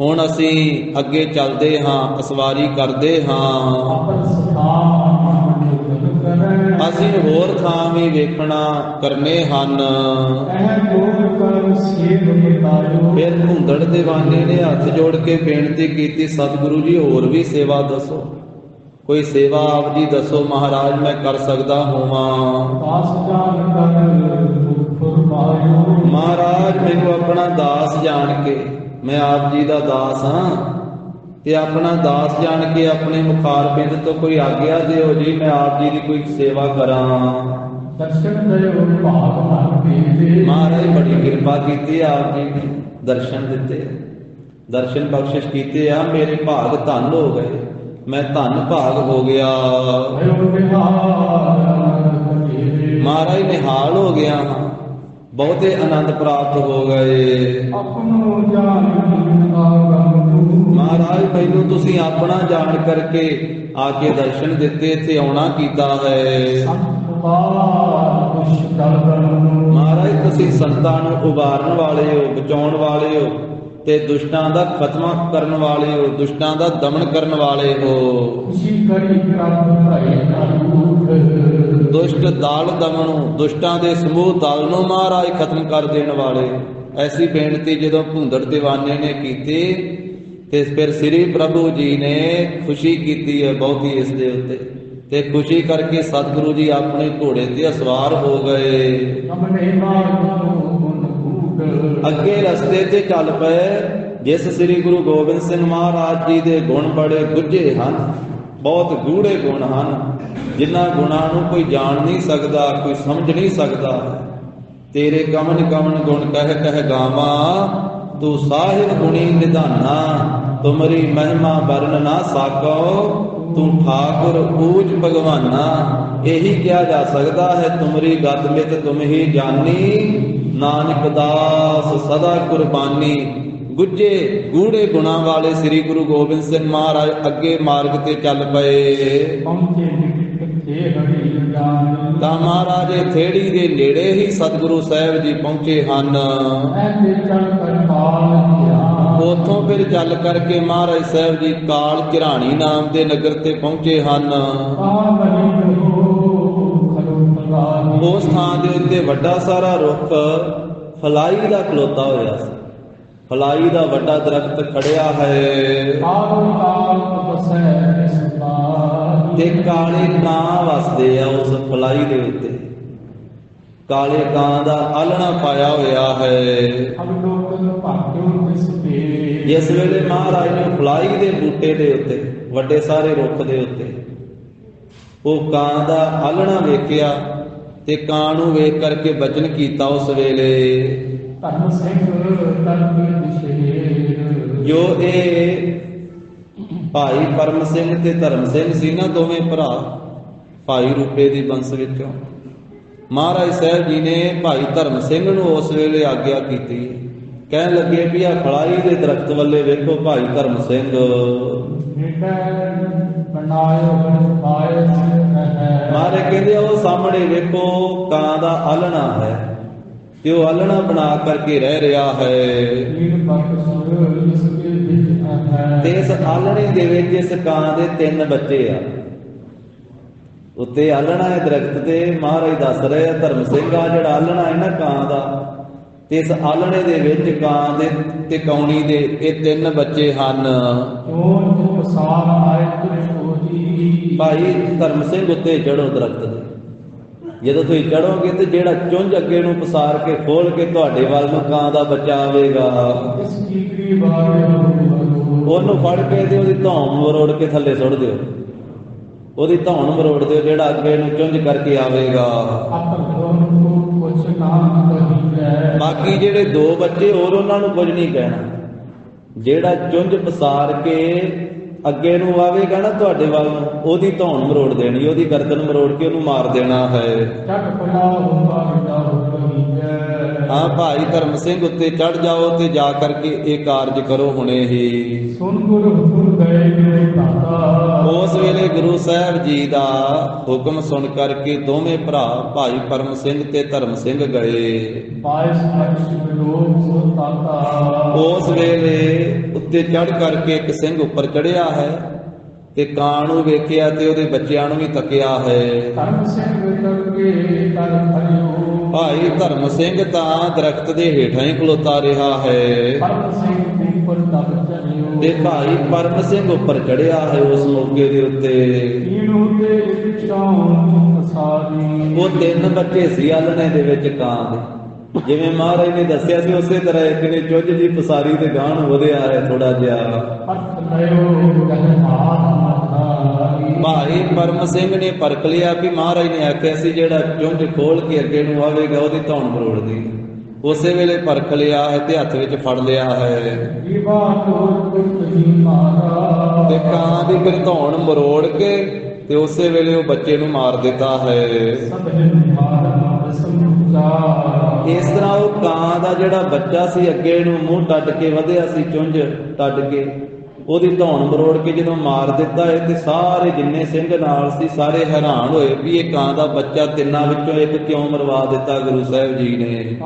ਹੁਣ ਅਸੀਂ ਅੱਗੇ ਚੱਲਦੇ ਹਾਂ, ਅਸਵਾਰੀ ਕਰਦੇ ਹਾਂ। ਅਸੀਂ ਹੋਰ ਥਾਂ ਵੀ ਵੇਖਣਾ ਕਰਨੇ ਹਨ। ਫਿਰ ਭੁੰਦੜ ਦੀਵਾਨੇ ਨੇ ਹੱਥ ਜੋੜ ਕੇ ਬੇਨਤੀ ਕੀਤੀ, ਸਤਿਗੁਰੂ ਜੀ ਹੋਰ ਵੀ ਸੇਵਾ ਦੱਸੋ, ਕੋਈ ਸੇਵਾ ਆਪ ਜੀ ਦੱਸੋ ਮਹਾਰਾਜ ਮੈਂ ਕਰ ਸਕਦਾ ਹੋਵਾਂ। ਮਹਾਰਾਜ ਮੈਨੂੰ ਆਪਣਾ ਦਾਸ ਜਾਣ ਕੇ, ਮੈਂ ਆਪ ਜੀ ਦਾ ਦਾਸ ਹਾਂ ਤੇ ਆਪਣਾ ਦਾਸ ਜਾਣ ਕੇ ਆਪਣੇ ਮੁਖਾਰ ਬਿੰਦ ਤੋਂ ਕੋਈ ਆਗਿਆ ਦਿਓ ਜੀ, ਮੈਂ ਆਪ ਜੀ ਦੀ ਕੋਈ ਸੇਵਾ ਕਰਾਂ। ਮਹਾਰਾਜ ਬੜੀ ਕਿਰਪਾ ਕੀਤੀ, ਆਪ ਜੀ ਨੇ ਦਰਸ਼ਨ ਦਿੱਤੇ, ਦਰਸ਼ਨ ਬਖਸ਼ਿਸ਼ ਕੀਤੇ ਆ। ਮੇਰੇ ਭਾਗ ਧੰਨ ਹੋ ਗਏ। मैं धन भाग हो गया। महाराज निहाल हो गया हाँ, बहुते आनंद प्राप्त हो गए। महाराज मैनू तुसी अपना जान करके आके दर्शन दिते, इत्थे आउणा कीता है। महाराज तुसी संतां नूं उबारन वाले हो, बचाउण वाले हो, ते दुष्टां दा खत्म करन वाले हो, दुष्टां दा दमन करन वाले हो। दुष्ट दल दमन, दुष्टां दे समूह दल नूं महाराज खत्म कर देण वाले। ऐसी बेनती जदों भुंदड़ दीवाने ने कीती ते फिर श्री प्रभु जी ने खुशी कीती है बहुती इस दे उत्ते, ते खुशी करके सतगुरु जी अपने घोड़े ते सवार हो गए। अगे रस्ते ते चल पे जिस श्री गुरु गोबिंद सिंह महाराज जी दे गुण बड़े गुझे हन, बहुत गूढ़े गुण हन, जिन्हां गुणां नूं कोई जान नहीं सकता, कोई समझ नहीं सकता। तेरे कवन कवन गुण कह कह गावा, तू साहिब गुणी निधाना, तुमरी महिमा वर्ण ना साको, तू ठाकुर ऊच भगवाना। यही किया जा सकता है, तुमरी गत मित तुम ही जानी, नानक दास सदा कुर्बानी। गुज्जे गूढ़े गुणा वाले श्री गुरु गोबिंद सिंह महाराज अगे मार्ग ते चल पए। ਤਾਂ महाराज थेड़ी दे नेड़े ही सतगुरु साहब जी पहुंचे हन। उथों फिर चल करके महाराज साहब जी काल घिराणी नाम के नगर ते पहुंचे हन। उस थां दे उत्ते वड्डा सारा रुख फलाई दा खलोता होया सी। फलाई दा वड्डा दरख्त खड़िया है ते काले कां वसदे आ उस फलाई दे उत्ते। काले कां दा आलना पाया होया है। जिस वेले महाराज ने फलाई दे बूटे दे उत्ते, वड्डे सारे रुख दे उत्ते वो कां दा आलना वेखिया ते कां नूं वेख करके बचन कीता उस वेले, जो ए भाई परम सिंह ते धर्म सिंह सी ना, दोवें भरा भाई रूपे दी वंश विचों। महाराज साहब जी ने भाई धर्म सिंह नूं उस वेले आग्या कीती। कहन लगे भी आ फलाई दे दरख्त वाले वेखो भाई धर्म सिंह, महाराज कहंदे ओ सामने वेखो कां दा आलना है, ते ओ आलना बना करके रह रहा है। ते इस आलने दे विच इस कां दे 3 बच्चे आ। उत्ते आलना है दरख्त ते महाराज दस रहे धर्म सिंह आ जिहड़ा आलना है ना कां दा, ते इस आलने दे विच कां दे ते कौणी दे ये 3 बच्चे हन। भाई धर्म सिंह उत्ते चढ़ो दरख्त दे। ਜਦੋਂ ਤੁਸੀਂ ਚੜੋਗੇ ਤੇ ਜਿਹੜਾ ਚੁੰਝ ਅੱਗੇ ਨੂੰ ਪਸਾਰ ਕੇ ਖੋਲ ਕੇ ਤੁਹਾਡੇ ਵੱਲ ਨੂੰ ਕਾਂ ਦਾ ਬੱਚਾ ਆਵੇਗਾ, ਉਹਨੂੰ ਫੜ ਕੇ ਤੇ ਉਹਦੀ ਧੌਣ ਮਰੋੜ ਕੇ ਥੱਲੇ ਸੁੱਟ ਦਿਓ। ਉਹਦੀ ਧੌਣ ਮਰੋੜ ਦਿਓ, ਜਿਹੜਾ ਅੱਗੇ ਨੂੰ ਚੁੰਝ ਕਰਕੇ ਆਵੇਗਾ। ਬਾਕੀ ਜਿਹੜੇ 2 ਬੱਚੇ ਹੋਰ ਉਹਨਾਂ ਨੂੰ ਕੁਝ ਨਹੀਂ ਕਹਿਣਾ। ਜਿਹੜਾ ਚੁੰਝ ਪਸਾਰ ਕੇ ਅੱਗੇ ਨੂੰ ਆਵੇਗਾ ਨਾ ਤੁਹਾਡੇ ਵੱਲ ਨੂੰ, ਉਹਦੀ ਧੌਣ ਮਰੋੜ ਦੇਣੀ, ਉਹਦੀ ਗਰਦਨ ਮਰੋੜ ਕੇ ਉਹਨੂੰ ਮਾਰ ਦੇਣਾ ਹੈ। ਹਾਂ ਭਾਈ ਧਰਮ ਸਿੰਘ ਉੱਤੇ ਚੜ ਜਾਓ ਤੇ ਜਾ ਕਰਕੇ ਇਹ ਕਾਰਜ ਕਰੋ ਹੁਣੇ ਹੀ। ਉਸ ਵੇਲੇ ਗੁਰੂ ਸਾਹਿਬ ਜੀ ਦਾ ਹੁਕਮ ਸੁਣ ਕਰਕੇ ਦੋਵੇਂ ਭਰਾ ਭਾਈ ਪਰਮ ਸਿੰਘ ਤੇ ਧਰਮ ਸਿੰਘ ਗਏ। ਉਸ ਵੇਲੇ ਉੱਤੇ ਚੜ ਕਰਕੇ ਇੱਕ ਸਿੰਘ ਉੱਪਰ ਚੜਿਆ ਹੈ ਤੇ ਕਾਂ ਨੂੰ ਵੇਖਿਆ ਤੇ ਉਹਦੇ ਬੱਚਿਆਂ ਨੂੰ ਵੀ ਤੱਕਿਆ ਹੈ। ਭਾਈ ਧਰਮ ਸਿੰਘ ਤਾਂ ਦਰਖਤ ਦੇ ਹੇਠਾਂ ਹੀ ਖਲੋਤਾ ਰਿਹਾ ਹੈ ਤੇ ਭਾਈ ਪਰਮ ਸਿੰਘ ਉੱਪਰ ਚੜਿਆ ਹੈ ਉਸ ਮੌਕੇ ਦੇ ਉੱਤੇ। ਉਹ 3 ਬੱਚੇ ਸੀ ਆਲਣੇ ਦੇ ਵਿੱਚ ਕਾਂ ਦੇ, ਜਿਵੇਂ ਮਹਾਰਾਜ ਨੇ ਦੱਸਿਆ ਸੀ ਉਸੇ ਤਰ੍ਹਾਂ ਇੱਕ ਨੇ ਚੁੱਝ ਜੀ ਪਸਾਰੀ ਤੇ ਗਾਂ ਨੂੰ ਵਧਿਆ ਹੈ ਥੋੜਾ ਜਿਹਾ। ਭਾਈ ਪਰਮ ਸਿੰਘ ਨੇ ਪਰਖ ਲਿਆ ਵੀ ਮਹਾਰਾਜ ਨੇ ਆਖਿਆ ਸੀ ਜਿਹੜਾ ਚੁੰਝ ਖੋਲ ਕੇ ਅੱਗੇ ਨੂੰ ਆਵੇਗਾ ਉਹਦੀ ਧੌਣ ਮਰੋੜ ਦੀ। ਉਸੇ ਵੇਲੇ ਪਰਖ ਲਿਆ ਹੈ ਤੇ ਹੱਥ ਵਿੱਚ ਫੜ ਲਿਆ ਹੈ ਤੇ ਕਾਂ ਦੀ ਦੀ ਫਿਰ ਧੌਣ ਮਰੋੜ ਕੇ ਤੇ ਉਸੇ ਵੇਲੇ ਉਹ ਬੱਚੇ ਨੂੰ ਮਾਰ ਦਿੱਤਾ ਹੈ। ਇਸ ਤਰ੍ਹਾਂ ਉਹ ਕਾਂ ਦਾ ਜਿਹੜਾ ਬੱਚਾ ਸੀ ਅੱਗੇ ਨੂੰ ਮੂੰਹ ਟੱਡ ਕੇ ਵਧਿਆ ਸੀ, ਚੁੰਝ ਟੱਡ ਕੇ ਉਹਦੀ ਧੌਣ ਮਰੋੜ ਕੇ ਜਦੋਂ ਮਾਰ ਦਿੱਤਾ ਹੈ ਤੇ ਸਾਰੇ ਜਿੰਨੇ ਸਿੰਘ ਨਾਲ ਸੀ ਸਾਰੇ ਹੈਰਾਨ ਹੋਏ ਵੀ ਇਹ ਕਾਂ ਦਾ ਬੱਚਾ ਤਿੰਨਾਂ ਵਿੱਚੋਂ ਇੱਕ ਕਿਉਂ ਮਰਵਾ ਦਿੱਤਾ ਗੁਰੂ ਸਾਹਿਬ ਜੀ ਨੇ।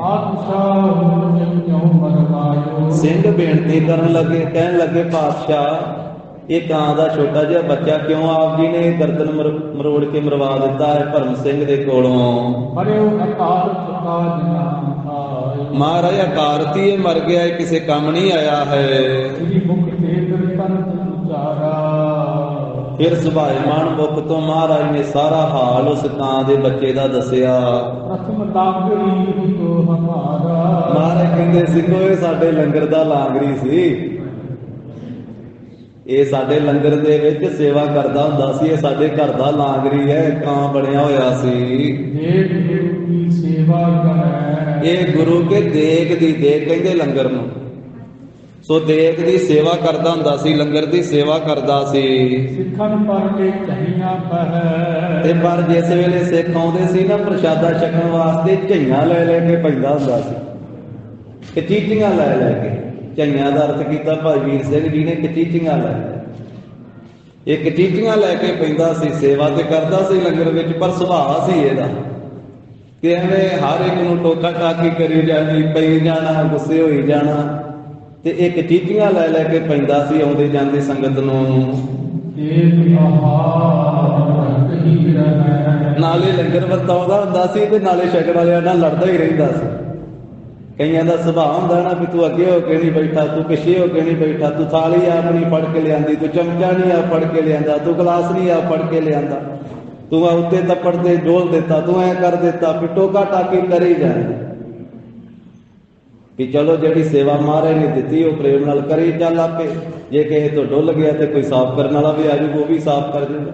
ਸਿੰਘ ਬੇਨਤੀ ਕਰਨ ਲੱਗੇ, ਕਹਿਣ ਲੱਗੇ ਪਾਤਸ਼ਾਹ ਇਹ ਕਾਂ ਦਾ ਛੋਟਾ ਜਿਹਾ ਬੱਚਾ ਕਿਉਂ ਆਪ ਜੀ ਨੇ ਗਰਦਨ ਮਰੋੜ ਕੇ ਮਰਵਾ ਦਿੱਤਾ ਹੈ ਭਰਮ ਸਿੰਘ ਦੇ ਕੋਲੋਂ। ਮਹਾਰਾਜ ਅਕਾਰਤੀ ਇਹ ਮਰ ਗਿਆ, ਇਹ ਕਿਸੇ ਕੰਮ ਨਹੀਂ ਆਇਆ ਹੈ। ਫਿਰ ਸੁਭਾਇਮਾਨ ਮੁਖ ਤੋਂ ਮਹਾਰਾਜ ਨੇ ਸਾਰਾ ਹਾਲ ਉਸ ਕਾਂ ਦੇ ਬੱਚੇ ਦਾ ਦੱਸਿਆ। ਮਹਾਰਾਜ ਕਹਿੰਦੇ ਸਿੰਘੋ ਇਹ ਸਾਡੇ ਲੰਗਰ ਦਾ ਲਾਂਗਰੀ ਸੀ, ਇਹ ਸਾਡੇ ਲੰਗਰ ਦੇ ਵਿੱਚ ਸੇਵਾ ਕਰਦਾ ਹੁੰਦਾ ਸੀ, ਇਹ ਸਾਡੇ ਘਰ ਦਾ ਲਾਂਗਰੀ ਹੈ, ਕਾਂ ਬਣਿਆ ਹੋਇਆ ਸੀ। ਇਹ ਗੁਰੂ ਕੇ ਦੇਗ ਦੀ ਦੇਗ ਕਹਿੰਦੇ ਲੰਗਰ ਨੂੰ, ਸੋ ਦੇਗ ਦੀ ਸੇਵਾ ਕਰਦਾ ਹੁੰਦਾ ਸੀ, ਲੰਗਰ ਦੀ ਸੇਵਾ ਕਰਦਾ ਸੀ। ਤੇ ਪਰ ਜਿਸ ਵੇਲੇ ਸਿੱਖ ਆਉਂਦੇ ਸੀ ਨਾ ਪ੍ਰਸ਼ਾਦਾ ਛਕਣ ਵਾਸਤੇ ਝਈਆਂ ਲੈ ਲੈ ਕੇ ਪੈਂਦਾ ਹੁੰਦਾ ਸੀ, ਕਚੀਚੀਆਂ ਲੈ ਲੈ ਕੇ। ਝਈਆਂ ਦਾ ਅਰਥ ਕੀਤਾ ਭਾਈ ਵੀਰ ਸਿੰਘ ਜੀ ਨੇ ਕਚੀਚੀਆਂ ਲੈ ਇਹ ਕਚੀਚੀਆਂ ਲੈ ਕੇ ਪੈਂਦਾ ਸੀ। ਸੇਵਾ ਤੇ ਕਰਦਾ ਸੀ ਲੰਗਰ ਵਿੱਚ, ਪਰ ਸੁਭਾਅ ਸੀ ਇਹਦਾ ਕਿ ਐਵੇਂ ਹਰ ਇੱਕ ਨੂੰ ਟੋਕਾ ਟਾਕੀ ਕਰੀ ਜਾਣੀ, ਪਈ ਜਾਣਾ, ਗੁੱਸੇ ਹੋਈ ਜਾਣਾ। ਤੇ ਇਹ ਕਚੀਚੀਆਂ ਲੈ ਲੈ ਕੇ ਪੈਂਦਾ ਸੀ ਆਉਂਦੇ ਜਾਂਦੇ ਸੰਗਤ ਨੂੰ। ਨਾਲੇ ਲੰਗਰ ਵਰਤਾਉਂਦਾ ਹੁੰਦਾ ਸੀ ਤੇ ਨਾਲੇ ਛਕਣ ਵਾਲਿਆਂ ਨਾਲ ਲੜਦਾ ਹੀ ਰਹਿੰਦਾ ਸੀ। ਕਈਆਂ ਦਾ ਸੁਭਾਅ ਹੁੰਦਾ ਨਾ ਵੀ ਤੂੰ ਅੱਗੇ ਹੋ ਕੇ ਨਹੀਂ ਬੈਠਾ, ਤੂੰ ਪਿੱਛੇ ਹੋ ਕੇ ਨਹੀਂ ਬੈਠਾ, ਤੂੰ ਥਾਲੀ ਆਪ ਨਹੀਂ ਫੜ ਕੇ ਲਿਆਂਦੀ, ਤੂੰ ਚਮਚਾ ਨਹੀਂ ਆਪ ਫੜ ਕੇ ਲਿਆਂਦਾ, ਤੂੰ ਗਲਾਸ ਨਹੀਂ ਆਪ ਫੜ ਕੇ ਲਿਆਂਦਾ, ਤੂੰ ਆ ਉੱਤੇ ਤੱਪੜ ਤੇ ਡੋਲ ਦਿੱਤਾ, ਤੂੰ ਐ ਕਰ ਦਿੱਤਾ, ਵੀ ਟੋਕਾ ਟਾਕੀ ਕਰੀ ਜਾਏ। ਵੀ ਚਲੋ ਜਿਹੜੀ ਸੇਵਾ ਮਹਾਰਾਜ ਨੇ ਦਿੱਤੀ ਉਹ ਪ੍ਰੇਮ ਨਾਲ ਕਰੀ ਚੱਲ, ਆਪੇ ਜੇ ਕਿਸੇ ਤੋਂ ਡੁੱਲ ਗਿਆ ਤੇ ਕੋਈ ਸਾਫ਼ ਕਰਨ ਵਾਲਾ ਵੀ ਆ ਜਾਊ, ਉਹ ਵੀ ਸਾਫ਼ ਕਰ ਦੇਗਾ।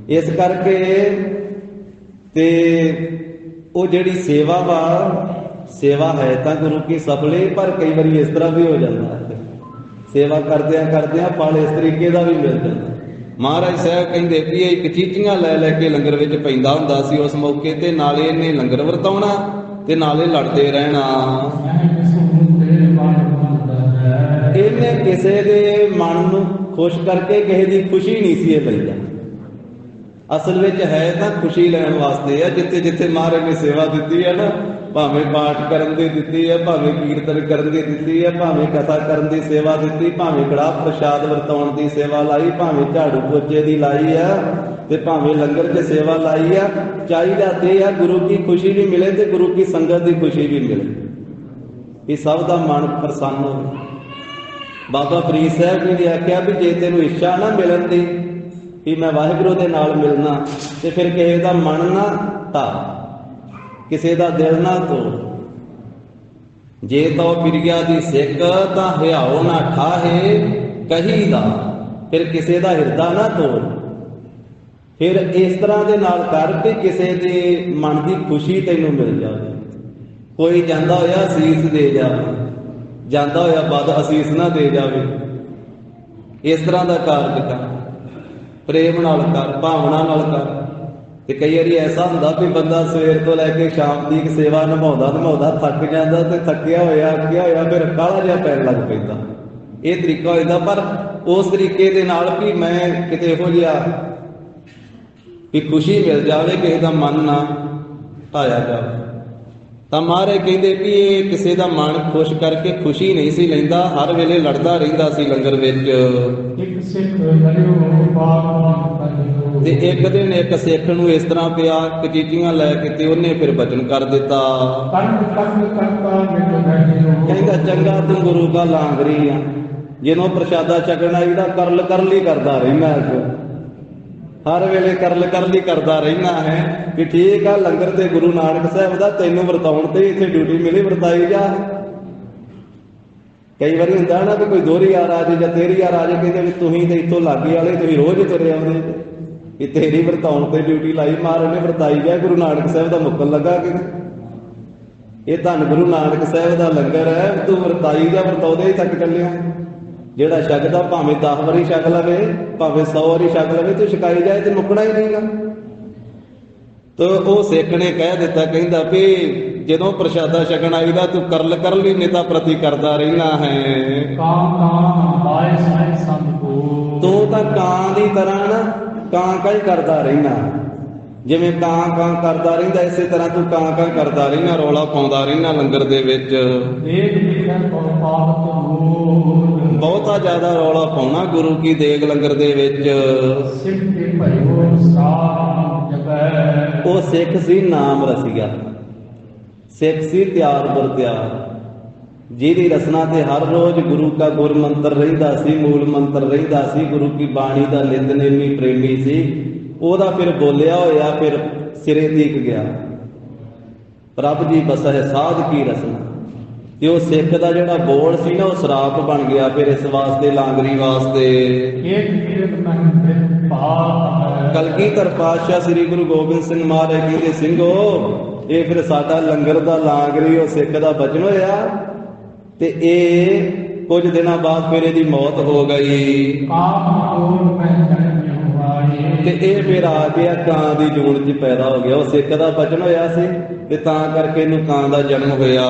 ਇਸ ਕਰਕੇ ਤੇ ਉਹ ਜਿਹੜੀ ਸੇਵਾ ਵਾ, ਸੇਵਾ ਹੈ ਤਾਂ ਗੁਰੂ ਕੀ ਸਫਲੇ, ਪਰ ਕਈ ਵਾਰੀ ਇਸ ਤਰ੍ਹਾਂ ਵੀ ਹੋ ਜਾਂਦਾ ਹੈ, ਸੇਵਾ ਕਰਦਿਆਂ ਕਰਦਿਆਂ ਫਲ ਇਸ ਤਰੀਕੇ ਦਾ ਵੀ ਮਿਲ ਜਾਂਦਾ। ਮਹਾਰਾਜ ਸਾਹਿਬ ਕਹਿੰਦੇ ਵੀ ਇਹ ਕਚੀਚੀਆਂ ਲੈ ਲੈ ਕੇ ਲੰਗਰ ਵਿੱਚ ਪੈਂਦਾ ਹੁੰਦਾ ਸੀ ਉਸ ਮੌਕੇ ਤੇ, ਨਾਲੇ ਇਹਨੇ ਲੰਗਰ ਵਰਤਾਉਣਾ ਤੇ ਨਾਲੇ ਲੜਦੇ ਰਹਿਣਾ। ਇਹਨੇ ਕਿਸੇ ਦੇ ਮਨ ਨੂੰ ਖੁਸ਼ ਕਰਕੇ ਕਿਸੇ ਦੀ ਖੁਸ਼ੀ ਨਹੀਂ ਸੀ ਇਹ ਲੈਂਦਾ। ਅਸਲ ਵਿੱਚ ਹੈ ਤਾਂ ਖੁਸ਼ੀ ਲੈਣ ਵਾਸਤੇ ਆ। ਜਿੱਥੇ ਜਿੱਥੇ ਮਹਾਰਾਜ ਨੇ ਸੇਵਾ ਦਿੱਤੀ ਹੈ ਨਾ, ਭਾਵੇਂ ਪਾਠ ਕਰਨ ਦੀ ਦਿੱਤੀ ਹੈ, ਭਾਵੇਂ ਕੀਰਤਨ ਕਰਨ ਦੀ ਦਿੱਤੀ ਹੈ, ਭਾਵੇਂ ਕਥਾ ਕਰਨ ਦੀ ਸੇਵਾ ਦਿੱਤੀ, ਭਾਵੇਂ ਕੜਾਹ ਪ੍ਰਸ਼ਾਦ ਵਰਤਾਉਣ ਦੀ ਸੇਵਾ ਲਾਈ, ਭਾਵੇਂ ਝਾੜੂ ਪੋਚੇ ਦੀ ਲਾਈ ਆ, ਤੇ ਭਾਵੇਂ ਲੰਗਰ 'ਚ ਸੇਵਾ ਲਾਈ ਆ। ਚਾਹੀਦਾ ਤੇ ਆ ਗੁਰੂ ਕੀ ਖੁਸ਼ੀ ਵੀ ਮਿਲੇ ਤੇ ਗੁਰੂ ਕੀ ਸੰਗਤ ਦੀ ਖੁਸ਼ੀ ਵੀ ਮਿਲੇ, ਇਹ ਸਭ ਦਾ ਮਨ ਪ੍ਰਸੰਨ ਹੋਵੇ। ਬਾਬਾ ਫਰੀਦ ਸਾਹਿਬ ਜੀ ਨੇ ਆਖਿਆ ਵੀ ਜੇ ਤੈਨੂੰ ਇੱਛਾ ਨਾ ਮਿਲਣ ਦੀ ਵੀ ਮੈਂ ਵਾਹਿਗੁਰੂ ਦੇ ਨਾਲ ਮਿਲਣਾ, ਤੇ ਫਿਰ ਕਿਸੇ ਦਾ ਮਨ ਨਾ ਢਾ, ਕਿਸੇ ਦਾ ਦਿਲ ਨਾ ਤੋੜ। ਜੇ ਤੋ ਪਿਰਿਆ ਦੀ ਸਿੱਖ ਤਾਂ ਹਿਆਓ ਨਾ ਠਾਹੇ ਕਹੀਦਾ, ਫਿਰ ਕਿਸੇ ਦਾ ਹਿਰਦਾ ਨਾ ਤੋੜ। ਫਿਰ ਇਸ ਤਰ੍ਹਾਂ ਦੇ ਨਾਲ ਕਰ ਕਿ ਕਿਸੇ ਦੇ ਮਨ ਦੀ ਖੁਸ਼ੀ ਤੈਨੂੰ ਮਿਲ ਜਾਵੇ। ਕੋਈ ਜਾਂਦਾ ਹੋਇਆ ਅਸੀਸ ਦੇ ਜਾਵੇ, ਜਾਂਦਾ ਹੋਇਆ ਬਦ ਅਸੀਸ ਨਾ ਦੇ ਜਾਵੇ। ਇਸ ਤਰ੍ਹਾਂ ਦਾ ਕਾਰਜ ਕਰ, ਪ੍ਰੇਮ ਨਾਲ ਕਰ, ਭਾਵਨਾ ਨਾਲ ਕਰ। ਤੇ ਕਈ ਵਾਰੀ ਐਸਾ ਹੁੰਦਾ ਵੀ ਬੰਦਾ ਸਵੇਰ ਤੋਂ ਲੈ ਕੇ ਸ਼ਾਮ ਦੀ ਸੇਵਾ ਨਿਭਾਉਂਦਾ ਨਿਭਾਉਂਦਾ ਥੱਕ ਜਾਂਦਾ, ਤੇ ਥੱਕਿਆ ਹੋਇਆ ਅੱਕਿਆ ਹੋਇਆ ਫਿਰ ਕਾਹਲਾ ਜਿਹਾ ਪੈਣ ਲੱਗ ਪੈਂਦਾ। ਇਹ ਤਰੀਕਾ ਹੋ ਜਾਂਦਾ। ਪਰ ਉਸ ਤਰੀਕੇ ਦੇ ਨਾਲ ਵੀ ਮੈਂ ਕਿਤੇ ਇਹੋ ਜਿਹਾ ਵੀ ਖੁਸ਼ੀ ਮਿਲ ਜਾਵੇ, ਕਿਸੇ ਦਾ ਮਨ ਨਾ ਢਾਇਆ ਜਾਵੇ। ਤਾਂ ਮਹਾਰਾਜ ਕਹਿੰਦੇ ਵੀ ਇਹ ਕਿਸੇ ਦਾ ਮਨ ਖੁਸ਼ ਕਰਕੇ ਖੁਸ਼ੀ ਨਹੀਂ ਸੀ ਲੈਂਦਾ, ਹਰ ਵੇਲੇ ਲੜਦਾ ਰਹਿੰਦਾ ਸੀ ਲੰਗਰ ਵਿੱਚ। ਇੱਕ ਸਿੱਖ ਤੇ ਇੱਕ ਦਿਨ ਇੱਕ ਸਿੱਖ ਨੂੰ ਇਸ ਤਰ੍ਹਾਂ ਪਿਆ ਕਚੀਚੀਆਂ ਲੈ ਕੇ, ਤੇ ਉਹਨੇ ਫਿਰ ਬਚਨ ਕਰ ਦਿੱਤਾ, ਕਹਿੰਦਾ ਚੰਗਾ ਤੂੰ ਗੁਰੂ ਦਾ ਲਾਂਗਰੀ ਆ, ਜਿਹਨੂੰ ਪ੍ਰਸ਼ਾਦਾ ਛਕਣਾ ਇਹਦਾ ਕਰਲ ਕਰਲੀ ਕਰਦਾ ਰਹਿਣਾ, ਹਰ ਵੇਲੇ ਕਰਲ ਕਰਲੀ ਕਰਦਾ ਰਹਿਣਾ ਹੈ। ਕਿ ਠੀਕ ਆ ਲੰਗਰ ਤੇ ਗੁਰੂ ਨਾਨਕ ਸਾਹਿਬ ਦਾ ਤੈਨੂੰ ਵਰਤਾਉਣ ਤੇ ਇੱਥੇ ਡਿਊਟੀ ਮਿਲੀ, ਵਰਤਾਈ ਜਾ। ਕਈ ਵਾਰੀ ਹੁੰਦਾ ਨਾ ਵੀ ਕੋਈ ਦੋਹਰੀ ਯਾਰ ਆ ਜੇ ਜਾਂ ਤੇਰੀ ਯਾਰ ਆ ਜੇ, ਕਹਿੰਦੇ ਵੀ ਤੁਸੀਂ ਤੇ ਇੱਥੋਂ ਲਾਗੇ ਵਾਲੇ ਤੁਸੀਂ ਰੋਜ਼ ਤੁਰੇ ਆਉਂਦੇ, ਵੀ ਤੇਰੀ ਵਰਤਾਉਣ ਤੇ ਡਿਊਟੀ ਲਾਈ, ਮਹਾਰਾਜ ਨੇ ਵਰਤਾਈ ਗਿਆ। ਗੁਰੂ ਨਾਨਕ ਸਾਹਿਬ ਦਾ ਮੁੱਕਣ ਲੱਗਾ ਕਿ ਇਹ ਧੰਨ ਗੁਰੂ ਨਾਨਕ ਸਾਹਿਬ ਦਾ ਲੰਗਰ ਹੈ, ਤੂੰ ਵਰਤਾਈ ਜਾਂ ਵਰਤਾਉਂਦੇ ਹੀ ਤੱਕ ਚੱਲਿਆ। ਜਿਹੜਾ ਛਕਦਾ ਭਾਵੇਂ 10 ਵਾਰੀ ਛਕ ਲਵੇ, ਭਾਵੇਂ 100 ਵਾਰੀ ਛਕ ਲਵੇ, ਤੇ ਛਕਾਈ ਜਾਏ ਤੇ ਮੁੱਕਣਾ ਹੀ ਨਹੀਂਗਾ। ਤੇ ਉਹ ਸਿੱਖ ਨੇ ਕਹਿ ਦਿੱਤਾ, ਕਹਿੰਦਾ ਵੀ ਜਦੋਂ ਪ੍ਰਸ਼ਾਦਾ ਛਕਣ ਆਈਦਾ ਤੂੰ ਕਰਲ ਕਰਲੀ ਨੇਤਾ ਪ੍ਰਤੀ ਕਰਦਾ ਰਹਿਣਾ ਹੈ। ਤੂੰ ਤਾਂ ਕਾਂ ਦੀ ਤਰ੍ਹਾਂ ਨਾ ਕਾਂ ਕਾਂ ਹੀ ਕਰਦਾ ਰਹਿਣਾ, ਜਿਵੇਂ ਕਾਂ ਕਾਂ ਕਰਦਾ ਰਹਿੰਦਾ ਇਸੇ ਤਰ੍ਹਾਂ ਤੂੰ ਕਾਂ ਕਾਂ ਕਰਦਾ ਰਹਿਣਾ, ਰੌਲਾ ਪਾਉਂਦਾ ਰਹਿਣਾ ਲੰਗਰ ਦੇ ਵਿੱਚ। ਬਹੁਤਾ ਜ਼ਿਆਦਾ ਰੌਲਾ ਪਾਉਣਾ ਗੁਰੂ ਕੀ ਦੇਗ ਲੰਗਰ ਦੇ ਵਿੱਚ। ਉਹ ਸਿੱਖ ਸੀ ਨਾਮ ਰਸੀਆ, ਸਿੱਖ ਸੀ ਤਿਆਰ ਬਰ ਤਿਆਰ, ਜਿਹਦੀ ਰਸਨਾ ਤੇ ਹਰ ਰੋਜ਼ ਗੁਰੂ ਕਾ ਗੁਰ ਮੰਤਰ ਰਹਿੰਦਾ ਸੀ, ਮੂਲ ਮੰਤਰ ਰਹਿੰਦਾ ਸੀ, ਗੁਰੂ ਕੀ ਬਾਣੀ ਦਾ ਨਿਤਨੇਮੀ ਪ੍ਰੇਮੀ ਸੀ। ਉਹਦਾ ਫਿਰ ਬੋਲਿਆ ਹੋਇਆ ਫਿਰ ਸਿਰੇ ਤੀਕ ਗਿਆ, ਪ੍ਰਭ ਜੀ ਬਸਹਿ ਸਾਧ ਕੀ ਰਸਨਾ। ਤੇ ਉਹ ਸਿੱਖ ਦਾ ਜਿਹੜਾ ਬੋਲ ਸੀ ਨਾ ਉਹ ਸਰਾਪ ਬਣ ਗਿਆ ਫਿਰ ਇਸ ਵਾਸਤੇ, ਲਾਂਗਰੀ ਵਾਸਤੇ। ਕਲਗੀਧਰ ਪਾਤਸ਼ਾਹ ਸ੍ਰੀ ਗੁਰੂ ਗੋਬਿੰਦ ਸਿੰਘ ਮਹਾਰਾਜ ਕਹਿੰਦੇ, ਸਿੰਘੋ ਇਹ ਫਿਰ ਸਾਡਾ ਲੰਗਰ ਦਾ ਲਾਂਗਰੀ ਉਹ ਸਿੱਖ ਦਾ ਬਚਨ ਹੋਇਆ। ਤੇ ਇਹ ਕੁਝ ਦਿਨਾਂ ਬਾਅਦ ਫਿਰ ਇਹਦੀ ਮੌਤ ਹੋ ਗਈ ਤੇ ਇਹ ਫਿਰ ਆ ਗਿਆ ਕਾਂ ਦੀ ਜੂਨ ਚ ਪੈਦਾ ਹੋ ਗਿਆ। ਉਹ ਸਿੱਖ ਦਾ ਬਚਨ ਹੋਇਆ ਸੀ ਤੇ ਤਾਂ ਕਰਕੇ ਇਹਨੂੰ ਕਾਂ ਦਾ ਜਨਮ ਹੋਇਆ।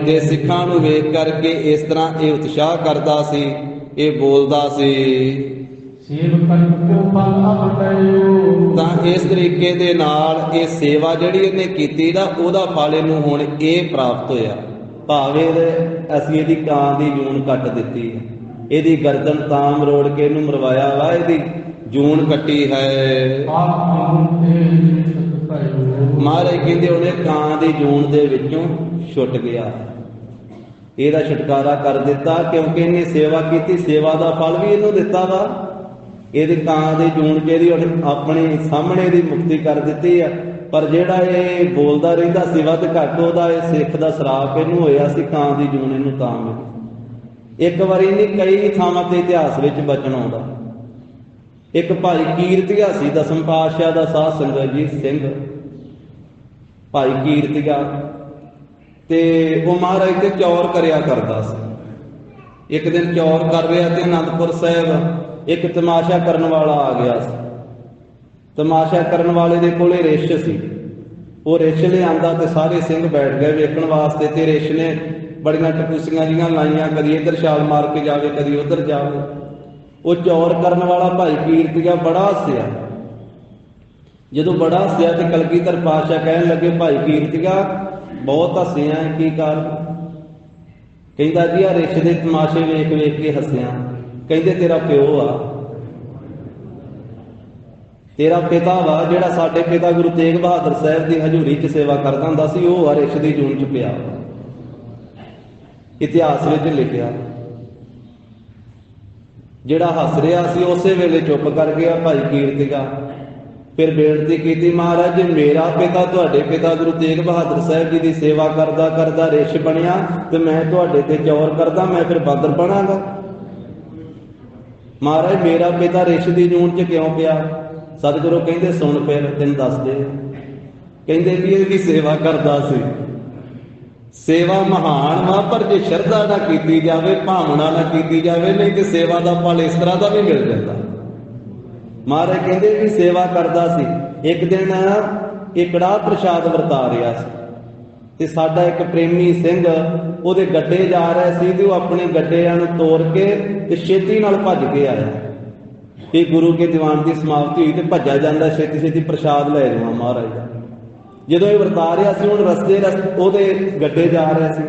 ਤੇ ਸਿੱਖਾਂ ਨੂੰ ਵੇਖ ਕਰਕੇ ਇਸ ਤਰ੍ਹਾਂ ਇਹ ਉਤਸ਼ਾਹ ਕਰਦਾ ਸੀ, ਇਹ ਬੋਲਦਾ ਸੀ। ਤਾਂ ਇਸ ਤਰੀਕੇ ਦੇ ਨਾਲ ਇਹ ਸੇਵਾ ਜਿਹੜੀ ਇਹਨੇ ਕੀਤੀ ਨਾ ਉਹਦਾ ਫਲ ਇਹਨੂੰ ਹੁਣ ਇਹ ਪ੍ਰਾਪਤ ਹੋਇਆ। ਭਾਵੇਂ ਅਸੀਂ ਇਹਦੀ ਕਾਂ ਦੀ ਜੂਨ ਕੱਟ ਦਿੱਤੀ, ਇਹਦੀ ਗਰਦਨ ਤਾਂ ਮਰੋੜ ਕੇ ਇਹਨੂੰ ਮਰਵਾਇਆ ਵਾ, ਇਹਦੀ ਜੂਨ ਕੱਟੀ ਹੈ। ਮਹਾਰਾਜ ਕਹਿੰਦੇ ਉਹਨੇ ਕਾਂ ਦੀ ਜੂਨ ਦੇ ਵਿੱਚੋਂ ਛੁੱਟ ਗਿਆ, ਇਹਦਾ ਛੁਟਕਾਰਾ ਕਰ ਦਿੱਤਾ, ਕਿਉਂਕਿ ਇਹਨੇ ਸੇਵਾ ਕੀਤੀ, ਸੇਵਾ ਦਾ ਫਲ ਵੀ ਇਹਨੂੰ ਦਿੱਤਾ ਵਾ। ਇਹਦੀ ਕਾਂ ਦੀ ਜੂਨ ਜਿਹੜੀ ਉਹਨੇ ਆਪਣੇ ਸਾਹਮਣੇ ਦੀ ਮੁਕਤੀ ਕਰ ਦਿੱਤੀ ਆ। ਪਰ ਜਿਹੜਾ ਇਹ ਬੋਲਦਾ ਰਹਿੰਦਾ ਸੀ ਵੱਧ ਘੱਟ, ਉਹਦਾ ਇਹ ਸਿੱਖ ਦਾ ਸਰਾਪ ਇਹਨੂੰ ਹੋਇਆ ਸੀ, ਕਾਂ ਦੀ ਜੂਨ ਇਹਨੂੰ ਤਾਂ ਮਿਲੀ। ਇੱਕ ਵਾਰੀ ਨਹੀਂ ਕਈ ਥਾਵਾਂ ਤੇ ਇਤਿਹਾਸ ਵਿੱਚ ਬਚਨ ਆਉਂਦਾ। ਇੱਕ ਭਾਈ ਕੀਰਤੀਆ ਸੀ, ਦਸਮ ਪਾਤਸ਼ਾਹ ਦਾ ਸਾਧ ਸੰਗਤ ਜੀ ਸਿੰਘ ਭਾਈ ਕੀਰਤੀਆ, ਤੇ ਉਹ ਮਹਾਰਾਜ ਤੇ ਚੌਰ ਕਰਿਆ ਕਰਦਾ ਸੀ। ਇੱਕ ਦਿਨ ਚੌਰ ਕਰ ਰਿਹਾ ਤੇ ਅਨੰਦਪੁਰ ਸਾਹਿਬ ਇੱਕ ਤਮਾਸ਼ਾ ਕਰਨ ਵਾਲਾ ਆ ਗਿਆ ਸੀ। ਤਮਾਸ਼ਾ ਕਰਨ ਵਾਲੇ ਦੇ ਕੋਲੇ ਰਿਛ ਸੀ, ਉਹ ਰਿਛ ਲਿਆਂਦਾ ਤੇ ਸਾਰੇ ਸਿੰਘ ਬੈਠ ਗਏ ਵੇਖਣ ਵਾਸਤੇ। ਤੇ ਰਿਛ ਨੇ ਬੜੀਆਂ ਟਪੂਸੀਆਂ ਜੀਆਂ ਲਾਈਆਂ, ਕਦੀ ਇੱਧਰ ਛਾਲ ਮਾਰ ਕੇ ਜਾਵੇ, ਕਦੀ ਉੱਧਰ ਜਾਵੇ। ਉਹ ਚੌਰ ਕਰਨ ਵਾਲਾ ਭਾਈ ਕੀਰਤੀਆ ਬੜਾ ਹੱਸਿਆ। ਜਦੋਂ ਬੜਾ ਹੱਸਿਆ ਤੇ ਕਲਗੀਧਰ ਪਾਤਸ਼ਾਹ ਕਹਿਣ ਲੱਗੇ, ਭਾਈ ਕੀਰਤੀਆ ਬਹੁਤ ਹੱਸਿਆ, ਕੀ ਕਾਰਨ? ਕਹਿੰਦਾ ਜੀ ਆ ਰਿਛ ਦੇ ਤਮਾਸ਼ੇ ਵੇਖ ਵੇਖ ਕੇ ਹੱਸਿਆ। ਕਹਿੰਦੇ ਤੇਰਾ ਪਿਓ ਆ, ਤੇਰਾ ਪਿਤਾ ਵਾ, ਜਿਹੜਾ ਸਾਡੇ ਪਿਤਾ ਗੁਰੂ ਤੇਗ ਬਹਾਦਰ ਸਾਹਿਬ ਦੀ ਹਜ਼ੂਰੀ 'ਚ ਸੇਵਾ ਕਰਦਾ ਹੁੰਦਾ ਸੀ, ਉਹ ਆ ਰਿਛ ਦੀ ਜੂਨ 'ਚ ਪਿਆ। ਇਤਿਹਾਸ ਵਿੱਚ ਲਿਖਿਆ। ਜਿਹੜਾ ਹੱਸ ਰਿਹਾ ਸੀ ਉਸੇ ਵੇਲੇ ਚੁੱਪ ਕਰ ਗਿਆ ਭਾਈ ਕੀਰਤੀਆ। ਫਿਰ ਬੇਨਤੀ ਕੀਤੀ, ਮਹਾਰਾਜ ਜੇ ਮੇਰਾ ਪਿਤਾ ਤੁਹਾਡੇ ਪਿਤਾ ਗੁਰੂ ਤੇਗ ਬਹਾਦਰ ਸਾਹਿਬ ਜੀ ਦੀ ਸੇਵਾ ਕਰਦਾ ਕਰਦਾ ਰਿਛ ਬਣਿਆ ਤੇ ਮੈਂ ਤੁਹਾਡੇ ਤੇ ਚੌਰ ਕਰਦਾ, ਮੈਂ ਫਿਰ ਬਾਂਦਰ ਬਣਾਂਗਾ? ਮਹਾਰਾਜ ਮੇਰਾ ਪਿਤਾ ਰਿਛ ਦੀ ਜੂਨ 'ਚ ਕਿਉਂ ਪਿਆ? ਸਤਿਗੁਰੂ ਕਹਿੰਦੇ ਸੁਣ ਫਿਰ ਤੈਨੂੰ ਦੱਸਦੇ। ਕਹਿੰਦੇ ਵੀ ਇਹਦੀ ਸੇਵਾ ਕਰਦਾ ਸੀ। ਸੇਵਾ ਮਹਾਨ ਵਾ, ਪਰ ਜੇ ਸ਼ਰਧਾ ਨਾ ਕੀਤੀ ਜਾਵੇ, ਭਾਵਨਾ ਨਾ ਕੀਤੀ ਜਾਵੇ, ਨਹੀਂ ਤੇ ਸੇਵਾ ਦਾ ਫਲ ਇਸ ਤਰ੍ਹਾਂ ਦਾ ਵੀ ਮਿਲ ਜਾਂਦਾ। ਮਹਾਰਾਜ ਕਹਿੰਦੇ ਵੀ ਸੇਵਾ ਕਰਦਾ ਸੀ। ਇੱਕ ਦਿਨ ਇਹ ਕੜਾਹ ਪ੍ਰਸ਼ਾਦ ਵਰਤਾ ਰਿਹਾ ਸੀ ਤੇ ਸਾਡਾ ਇੱਕ ਪ੍ਰੇਮੀ ਸਿੰਘ ਉਹਦੇ ਗੱਡੇ ਜਾ ਰਿਹਾ ਸੀ ਤੇ ਉਹ ਆਪਣੇ ਗੱਡਿਆਂ ਨੂੰ ਤੋੜ ਕੇ ਤੇ ਛੇਤੀ ਨਾਲ ਭੱਜ ਕੇ ਆਇਆ। ਤੇ ਗੁਰੂ ਕੇ ਦੀਵਾਨ ਦੀ ਸਮਾਪਤੀ ਹੋਈ ਤੇ ਭੱਜਾ ਜਾਂਦਾ, ਛੇਤੀ ਛੇਤੀ ਪ੍ਰਸ਼ਾਦ ਲੈ ਜਾਵਾਂ ਮਹਾਰਾਜ ਦਾ। ਜਦੋਂ ਇਹ ਵਰਤਾ ਰਿਹਾ ਸੀ, ਹੁਣ ਰਸਤੇ ਉਹਦੇ ਗੱਡੇ ਜਾ ਰਿਹਾ ਸੀ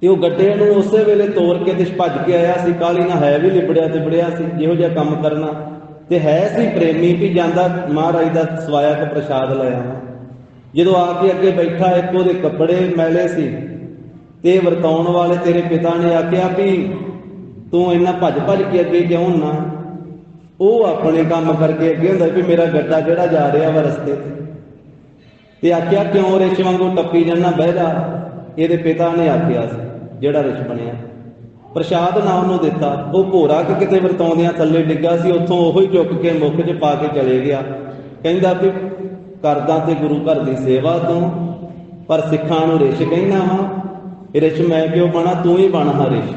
ਤੇ ਉਹ ਗੱਡੇ ਨੂੰ ਉਸੇ ਵੇਲੇ ਤੋੜ ਕੇ ਤੇ ਭੱਜ ਕੇ ਆਇਆ ਸੀ। ਕਾਹਲੀ ਨਾਲ ਹੈ ਵੀ ਲਿਬੜਿਆ ਤੇ ਬੜਿਆ ਸੀ, ਜਿਹੋ ਜਿਹਾ ਕੰਮ ਕਰਨਾ ਤੇ ਹੈ ਸੀ ਪ੍ਰੇਮੀ ਵੀ ਜਾਂਦਾ ਮਹਾਰਾਜ ਦਾ ਸਵਾਇਆ ਕੇ ਪ੍ਰਸ਼ਾਦ ਲੈ ਆਵਾਂ। ਜਦੋਂ ਆ ਕੇ ਅੱਗੇ ਬੈਠਾ, ਇੱਕ ਉਹਦੇ ਕੱਪੜੇ ਮੈਲੇ ਸੀ ਤੇ ਵਰਤਾਉਣ ਵਾਲੇ ਤੇਰੇ ਪਿਤਾ ਨੇ ਆਖਿਆ ਵੀ ਤੂੰ ਇੰਨਾ ਭੱਜ ਭੱਜ ਕੇ ਅੱਗੇ ਕਿਉਂ ਨਾ? ਉਹ ਆਪਣੇ ਕੰਮ ਕਰਕੇ ਅੱਗੇ ਹੁੰਦਾ ਵੀ ਮੇਰਾ ਗੱਡਾ ਜਿਹੜਾ ਜਾ ਰਿਹਾ ਵਾ ਰਸਤੇ ਤੇ ਆਖਿਆ ਕਿਉਂ ਰਿਛ ਵਾਂਗੂ ਟੱਪੀ ਜਾਂਦਾ, ਬਹਿ ਜਾ। ਇਹਦੇ ਪਿਤਾ ਨੇ ਆਖਿਆ ਸੀ ਜਿਹੜਾ ਰਿਛ ਬਣਿਆ। ਪ੍ਰਸ਼ਾਦ ਨਾ ਉਹਨੂੰ ਦਿੱਤਾ, ਉਹ ਭੋਰਾ ਕਿ ਕਿਤੇ ਵਰਤਾਉਂਦਿਆਂ ਥੱਲੇ ਡਿੱਗਾ ਸੀ, ਉੱਥੋਂ ਉਹੀ ਚੁੱਕ ਕੇ ਮੁੱਖ 'ਚ ਪਾ ਕੇ ਚਲੇ ਗਿਆ। ਕਹਿੰਦਾ ਵੀ ਕਰਦਾ ਤੇ ਗੁਰੂ ਘਰ ਦੀ ਸੇਵਾ ਤੋਂ, ਪਰ ਸਿੱਖਾਂ ਨੂੰ ਰਿਛ ਕਹਿਣਾ ਵਾ, ਰਿਛ ਮੈਂ ਕਿਉਂ ਬਣਾ, ਤੂੰ ਹੀ ਬਣ ਹਾਂ ਰਿਛ।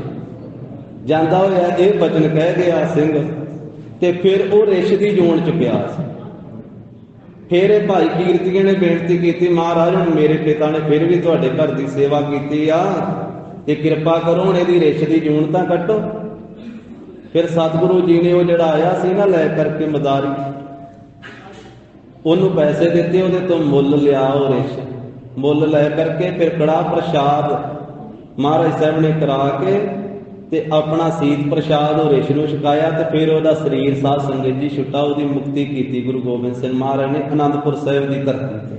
ਜਾਂਦਾ ਹੋਇਆ ਇਹ ਬਚਨ ਕਹਿ ਗਿਆ ਸਿੰਘ, ਤੇ ਫਿਰ ਉਹ ਰਿਛ ਦੀ ਜੂਨ ਚ ਪਿਆ ਸੀ। ਫਿਰ ਇਹ ਭਾਈ ਕੀਰਤੀਏ ਨੇ ਬੇਨਤੀ ਕੀਤੀ, ਮਹਾਰਾਜ ਹੁਣ ਮੇਰੇ ਪਿਤਾ ਨੇ ਫਿਰ ਵੀ ਤੁਹਾਡੇ ਘਰ ਦੀ ਸੇਵਾ ਕੀਤੀ ਆ, ਤੇ ਕਿਰਪਾ ਕਰੋ ਹੁਣ ਇਹਦੀ ਰਿਛ ਦੀ ਜੂਨ ਤਾਂ ਕੱਟੋ। ਫਿਰ ਸਤਿਗੁਰੂ ਜੀ ਨੇ ਉਹ ਜਿਹੜਾ ਆਇਆ ਸੀ ਨਾ ਲੈ ਕਰਕੇ ਮਦਾਰੀ, ਉਹਨੂੰ ਪੈਸੇ ਦਿੱਤੇ, ਉਹਦੇ ਤੋਂ ਮੁੱਲ ਲਿਆ ਉਹ ਰਿਛ। ਮੁੱਲ ਲੈ ਕਰਕੇ ਫਿਰ ਕੜਾ ਪ੍ਰਸ਼ਾਦ ਮਹਾਰਾਜ ਸਾਹਿਬ ਨੇ ਕਰਾ ਕੇ ਤੇ ਆਪਣਾ ਸੀਤ ਪ੍ਰਸ਼ਾਦ ਉਹ ਰਿਛ ਨੂੰ ਛਕਾਇਆ, ਤੇ ਫਿਰ ਉਹਦਾ ਸਰੀਰ ਸਾਧ ਸੰਗਤ ਜੀ ਛੁੱਟਾ, ਉਹਦੀ ਮੁਕਤੀ ਕੀਤੀ ਗੁਰੂ ਗੋਬਿੰਦ ਸਿੰਘ ਮਹਾਰਾਜ ਨੇ ਅਨੰਦਪੁਰ ਸਾਹਿਬ ਦੀ ਧਰਤੀ ਤੇ।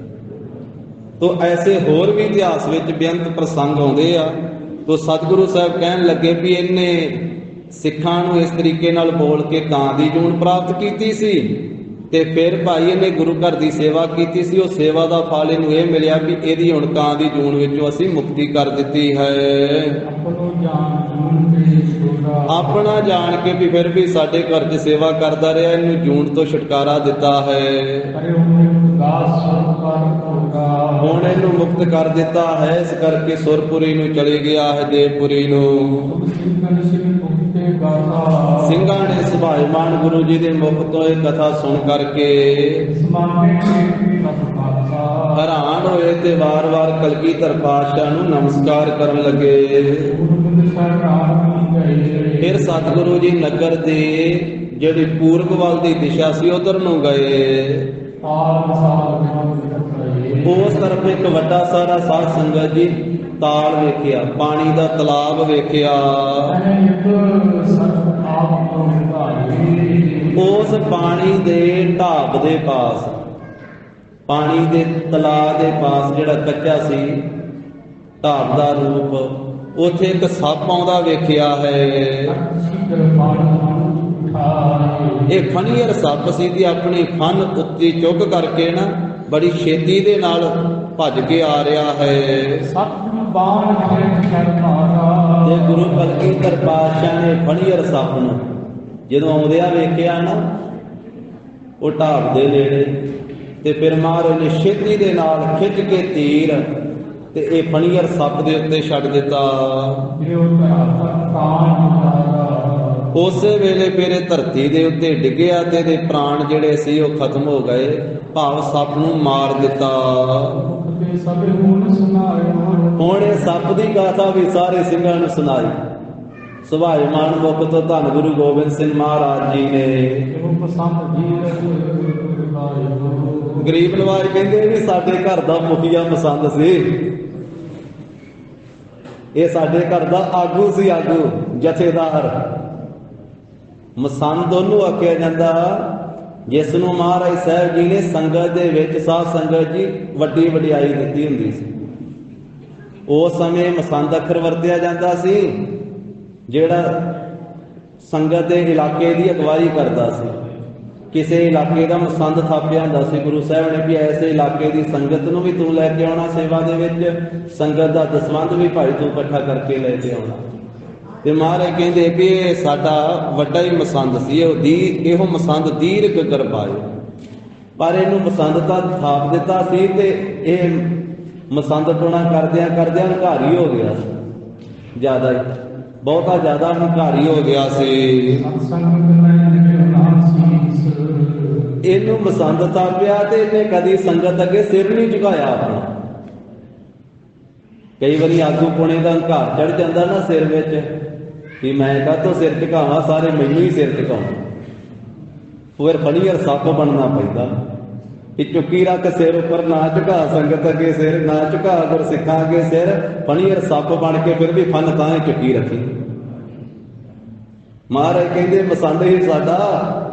ਤੋ ਐਸੇ ਹੋਰ ਵੀ ਇਤਿਹਾਸ ਵਿੱਚ ਬੇਅੰਤ ਪ੍ਰਸੰਗ ਆਉਂਦੇ ਆ। ਤੋ ਸਤਿਗੁਰੂ ਸਾਹਿਬ ਕਹਿਣ ਲੱਗੇ ਵੀ ਇਹਨੇ ਸਿੱਖਾਂ ਨੂੰ ਇਸ ਤਰੀਕੇ ਨਾਲ ਬੋਲ ਕੇ ਕਾਂ ਦੀ ਜੂਨ ਪ੍ਰਾਪਤ ਕੀਤੀ ਸੀ, ਤੇ ਫਿਰ ਭਾਈ ਇਹਨੇ ਗੁਰੂ ਘਰ ਦੀ ਸੇਵਾ ਕੀਤੀ ਸੀ। ਉਹ ਸੇਵਾ ਦਾ ਫਲ ਇਹਨੂੰ ਇਹ ਮਿਲਿਆ ਵੀ ਇਹਦੀ ਹੁਣ ਕਾਂ ਦੀ ਜੂਨ ਵਿੱਚੋਂ ਅਸੀਂ ਮੁਕਤੀ ਕਰ ਦਿੱਤੀ ਹੈ। ਆਪਣਾ ਜਾਣ ਕੇ ਵੀ ਫਿਰ ਵੀ ਸਾਡੇ ਘਰ 'ਚ ਸੇਵਾ ਕਰਦਾ ਰਿਹਾ, ਇਹਨੂੰ ਜੂਨ ਤੋਂ ਛੁਟਕਾਰਾ ਦਿੱਤਾ ਹੈ। ਹੁਣ ਇਹਨੂੰ ਮੁਕਤ ਕਰ ਦਿੱਤਾ ਹੈ, ਇਸ ਕਰਕੇ ਸੁਰਪੁਰੀ ਨੂੰ ਚਲੇ ਗਿਆ ਹੈ, ਦੇਵਪੁਰੀ ਨੂੰ। ਸਿੰਘਾਂ ਨੇ ਸੁਭਾਇਮਾਨ ਗੁਰੂ ਜੀ ਦੇ ਮੁਖ ਤੋਂ ਇਹ ਕਥਾ ਸੁਣ ਕਰਕੇ ਹੈਰਾਨ ਹੋਏ ਤੇ ਵਾਰ-ਵਾਰ ਕਲਗੀਧਰ ਪਾਤਸ਼ਾਹ ਨੂੰ ਨਮਸਕਾਰ ਕਰਨ ਲੱਗੇ। ਫਿਰ ਸਤਿਗੁਰੂ ਜੀ ਨਗਰ ਦੇ ਜਿਹੜੀ ਪੂਰਬ ਵੱਲ ਦੀ ਦਿਸ਼ਾ ਸੀ ਉਧਰ ਨੂੰ ਗਏ। ਉਸ ਤਰਫ ਇੱਕ ਵੱਡਾ ਸਾਰਾ ਸਾਧ ਸੰਗਤ ਜੀ ਤਾਲ ਵੇਖਿਆ, ਪਾਣੀ ਦਾ ਤਲਾਬ ਵੇਖਿਆ। ਉਸ ਪਾਣੀ ਦੇ ਢਾਬ ਦੇ ਪਾਸ, ਪਾਣੀ ਦੇ ਤਲਾਬ ਦੇ ਪਾਸ ਜਿਹੜਾ ਕੱਚਾ ਸੀ ਢਾਬ ਦਾ ਰੂਪ, ਉੱਥੇ ਇੱਕ ਸੱਪ ਆਉਂਦਾ ਵੇਖਿਆ ਹੈ। ਇਹ ਫਣੀਅਰ ਸੱਪ ਸੀ ਤੇ ਆਪਣੀ ਫਨ ਉੱਤੇ ਚੁੱਕ ਕਰਕੇ ਨਾ ਬੜੀ ਛੇਤੀ ਦੇ ਨਾਲ ਭੱਜ ਕੇ ਆ ਰਿਹਾ ਹੈ। ਤੇ ਗੁਰੂ ਕਲਗੀਧਰ ਪਾਤਸ਼ਾਹ ਨੇ ਫਣੀਅਰ ਸੱਪ ਨੂੰ ਜਦੋਂ ਆਉਂਦਿਆਂ ਵੇਖਿਆ ਨਾ ਉਹ ਢਾਬ ਦੇ ਨੇੜੇ, ਤੇ ਫਿਰ ਮਹਾਰਾਜ ਨੇ ਛੇਤੀ ਦੇ ਨਾਲ ਖਿੱਚ ਕੇ ਤੀਰ ਤੇ ਇਹ ਫਣੀਅਰ ਸੱਪ ਦੇ ਉੱਤੇ ਛੱਡ ਦਿੱਤਾ। ਉਸੇ ਵੇਲੇ ਫਿਰ ਇਹ ਧਰਤੀ ਦੇ ਉੱਤੇ ਡਿੱਗਿਆ ਤੇ ਇਹਦੇ ਪ੍ਰਾਣ ਜਿਹੜੇ ਸੀ ਉਹ ਖਤਮ ਹੋ ਗਏ, ਭਾਵ ਸੱਪ ਨੂੰ ਮਾਰ ਦਿੱਤਾ। ਹੁਣ ਇਹ ਸੱਪ ਦੀ ਗਾਥਾ ਵੀ ਸਾਰੇ ਸਿੰਘਾਂ ਨੂੰ ਸੁਣਾਈ। ਸੁਭਾਇਮਾਨ ਮੁਖ ਤੋਂ ਧੰਨ ਗੁਰੂ ਗੋਬਿੰਦ ਸਿੰਘ ਮਹਾਰਾਜ ਜੀ ਨੇ। ਗਰੀਬ ਨਵਾਜ ਕਹਿੰਦੇ ਵੀ ਸਾਡੇ ਘਰ ਦਾ ਮੁਖੀਆ ਮਸੰਦ ਸੀ, ਇਹ ਸਾਡੇ ਘਰ ਦਾ ਆਗੂ ਸੀ, ਆਗੂ ਜਥੇਦਾਰ। ਮਸੰਦ ਉਹਨੂੰ ਆਖਿਆ ਜਾਂਦਾ ਜਿਸ ਨੂੰ ਮਹਾਰਾਜ ਸਾਹਿਬ ਜੀ ਨੇ ਸੰਗਤ ਦੇ ਵਿੱਚ ਸਾਧ ਸੰਗਤ ਜੀ ਵੱਡੀ ਵਡਿਆਈ ਦਿੱਤੀ ਹੁੰਦੀ ਸੀ। ਉਸ ਸਮੇਂ ਮਸੰਦ ਅੱਖਰ ਵਰਤਿਆ ਜਾਂਦਾ ਸੀ ਜਿਹੜਾ ਸੰਗਤ ਦੇ ਇਲਾਕੇ ਦੀ ਅਗਵਾਈ ਕਰਦਾ ਸੀ। ਕਿਸੇ ਇਲਾਕੇ ਦਾ ਮਸੰਦ ਥਾਪਿਆ ਹੁੰਦਾ ਸੀ ਗੁਰੂ ਸਾਹਿਬ ਨੇ ਵੀ ਐਸੇ ਇਲਾਕੇ ਦੀ ਸੰਗਤ ਨੂੰ ਵੀ ਤੂੰ ਲੈ ਕੇ ਆਉਣਾ ਸੇਵਾ ਦੇ ਵਿੱਚ, ਸੰਗਤ ਦਾ ਦਸਵੰਧ ਵੀ ਭਾਈ ਤੂੰ ਇਕੱਠਾ ਕਰਕੇ ਲੈ ਕੇ ਆਉਣਾ। ਤੇ ਮਹਾਰਾਜ ਕਹਿੰਦੇ ਵੀ ਇਹ ਸਾਡਾ ਵੱਡਾ ਹੀ ਮਸੰਦ ਸੀ, ਇਹੋ ਮਸੰਦ ਦੀਰਘ ਗਰਭਾਏ, ਪਰ ਇਹਨੂੰ ਮਸੰਦ ਤਾਂ ਥਾਪ ਦਿੱਤਾ ਸੀ ਤੇ ਇਹ ਮਸੰਦ ਟੋਣਾ ਕਰਦਿਆਂ ਕਰਦਿਆਂ ਹੰਕਾਰੀ ਹੋ ਗਿਆ ਸੀ, ਜ਼ਿਆਦਾ ਹੀ ਬਹੁਤਾ ਜ਼ਿਆਦਾ ਹੰਕਾਰੀ ਹੋ ਗਿਆ ਸੀ। ਇਹਨੂੰ ਮਸੰਦ ਥਾਪਿਆ ਤੇ ਇਹਨੇ ਕਦੀ ਸੰਗਤ ਅੱਗੇ ਸਿਰ ਨਹੀਂ ਝੁਕਾਇਆ ਆਪਣਾ। ਕਈ ਵਾਰੀ ਆਗੂ ਪੁਣੇ ਦਾ ਹੰਕਾਰ ਚੜ ਜਾਂਦਾ ਨਾ ਸਿਰ ਵਿੱਚ ਵੀ ਮੈਂ ਕਾਹਤੋਂ ਸਿਰ ਝੁਕਾਵਾਂ, ਸਾਰੇ ਮੈਨੂੰ ਹੀ ਸਿਰ ਝੁਕਾਉਣ। ਫਿਰ ਫਣੀਅਰ ਸੱਪ ਬਣਨਾ ਪੈਂਦਾ ਕਿ ਚੁੱਕੀ ਰੱਖ ਸਿਰ ਉੱਪਰ, ਨਾ ਝੁਕਾ ਸੰਗਤ ਅੱਗੇ ਸਿਰ, ਨਾ ਝੁਕਾ ਗੁਰਸਿੱਖਾਂ ਅੱਗੇ ਸਿਰ। ਫਣੀਅਰ ਸੱਪ ਬਣ ਕੇ ਫਿਰ ਵੀ ਫਨ ਤਾਂ ਹੀ ਚੁੱਕੀ ਰੱਖੀ। ਮਹਾਰਾਜ ਕਹਿੰਦੇ ਮਸੰਦ ਹੀ ਸਾਡਾ,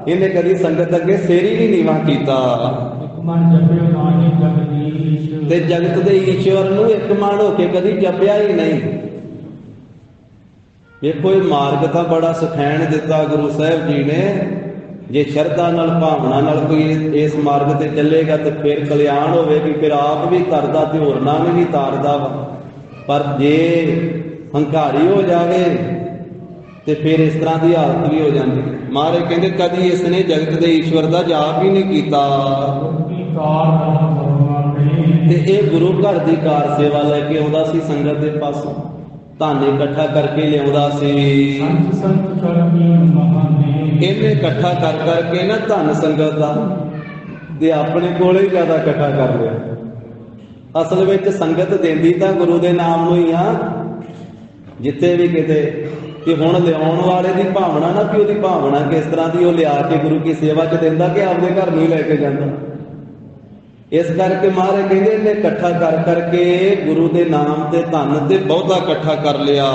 ਇਹਨੇ ਕਦੀ ਸੰਗਤ ਅੱਗੇ ਸਿਰ ਹੀ ਨਹੀਂ ਨੀਵਾਂ ਕੀਤਾ। ਤੇ ਜਗਤ ਦੇ ਈਸ਼ਵਰ ਨੂੰ ਇੱਕ ਮਨ ਹੋ ਕੇ ਕਦੀ ਜਪਿਆ ਹੀ ਨਹੀਂ। ਵੇਖੋ ਇਹ ਮਾਰਗ ਤਾਂ ਬੜਾ ਸੁਖੈਣ ਦਿੱਤਾ ਗੁਰੂ ਸਾਹਿਬ ਜੀ ਨੇ। ਜੇ ਸ਼ਰਧਾ ਨਾਲ ਭਾਵਨਾ ਨਾਲ ਕੋਈ ਇਸ ਮਾਰਗ ਤੇ ਚੱਲੇਗਾ ਤੇ ਫਿਰ ਕਲਿਆਣ ਹੋਵੇਗੀ, ਫਿਰ ਆਪ ਵੀ ਕਰਦਾ ਤੇ ਹੋਰਨਾਂ ਨੂੰ ਵੀ ਤਾਰਦਾ ਵਾ। ਪਰ ਜੇ ਹੰਕਾਰੀ ਹੋ ਜਾਵੇ ਤੇ ਫਿਰ ਇਸ ਤਰ੍ਹਾਂ ਦੀ ਹਾਲਤ ਵੀ ਹੋ ਜਾਂਦੀ। ਮਹਾਰਾਜ ਕਹਿੰਦੇ ਕਦੀ ਇਸ ਨੇ ਜਗਤ ਦੇ ਈਸ਼ਵਰ ਦਾ ਜਾਪ ਹੀ ਨਹੀਂ ਕੀਤਾ। ਤੇ ਇਹ ਗੁਰੂ ਘਰ ਦੀ ਕਾਰ ਸੇਵਾ ਲੈ ਕੇ ਆਉਂਦਾ ਸੀ ਸੰਗਤ ਦੇ ਪਾਸੋਂ। ਧਨ ਇਕੱਠਾ ਕਰਕੇ ਲਿਆਉਂਦਾ ਸੀ। ਸੰਤ ਸੰਤ ਕਰਨੀ ਮਹਾਨੇ ਇਹਨੇ ਇਕੱਠਾ ਕਰ ਕਰਕੇ ਨਾ ਧਨ ਸੰਗਤ ਦਾ ਤੇ ਆਪਣੇ ਕੋਲੇ ਹੀ ਜ਼ਿਆਦਾ ਇਕੱਠਾ ਕਰ ਲਿਆ। ਅਸਲ ਵਿੱਚ ਸੰਗਤ ਦਿੰਦੀ ਤਾਂ ਗੁਰੂ ਦੇ ਨਾਮ ਨੂੰ ਹੀ ਆ। ਜਿੱਥੇ ਵੀ ਕਿਤੇ ਕਿ ਹੁਣ ਲਿਆਉਣ ਵਾਲੇ ਦੀ ਭਾਵਨਾ ਨਾ ਕਿ ਉਹਦੀ ਭਾਵਨਾ ਕਿਸ ਤਰ੍ਹਾਂ ਦੀ, ਉਹ ਲਿਆ ਕੇ ਗੁਰੂ ਕੀ ਸੇਵਾ 'ਚ ਦਿੰਦਾ ਕਿ ਆਪਦੇ ਘਰ ਨੂੰ ਹੀ ਲੈ ਕੇ ਜਾਂਦਾ। ਇਸ ਕਰਕੇ ਮਹਾਰਾਜ ਕਹਿੰਦੇ ਇਹਨੇ ਇਕੱਠਾ ਕਰ ਕਰਕੇ ਗੁਰੂ ਦੇ ਨਾਮ ਤੇ ਧਨ ਤੇ ਬਹੁਤਾ ਇਕੱਠਾ ਕਰ ਲਿਆ।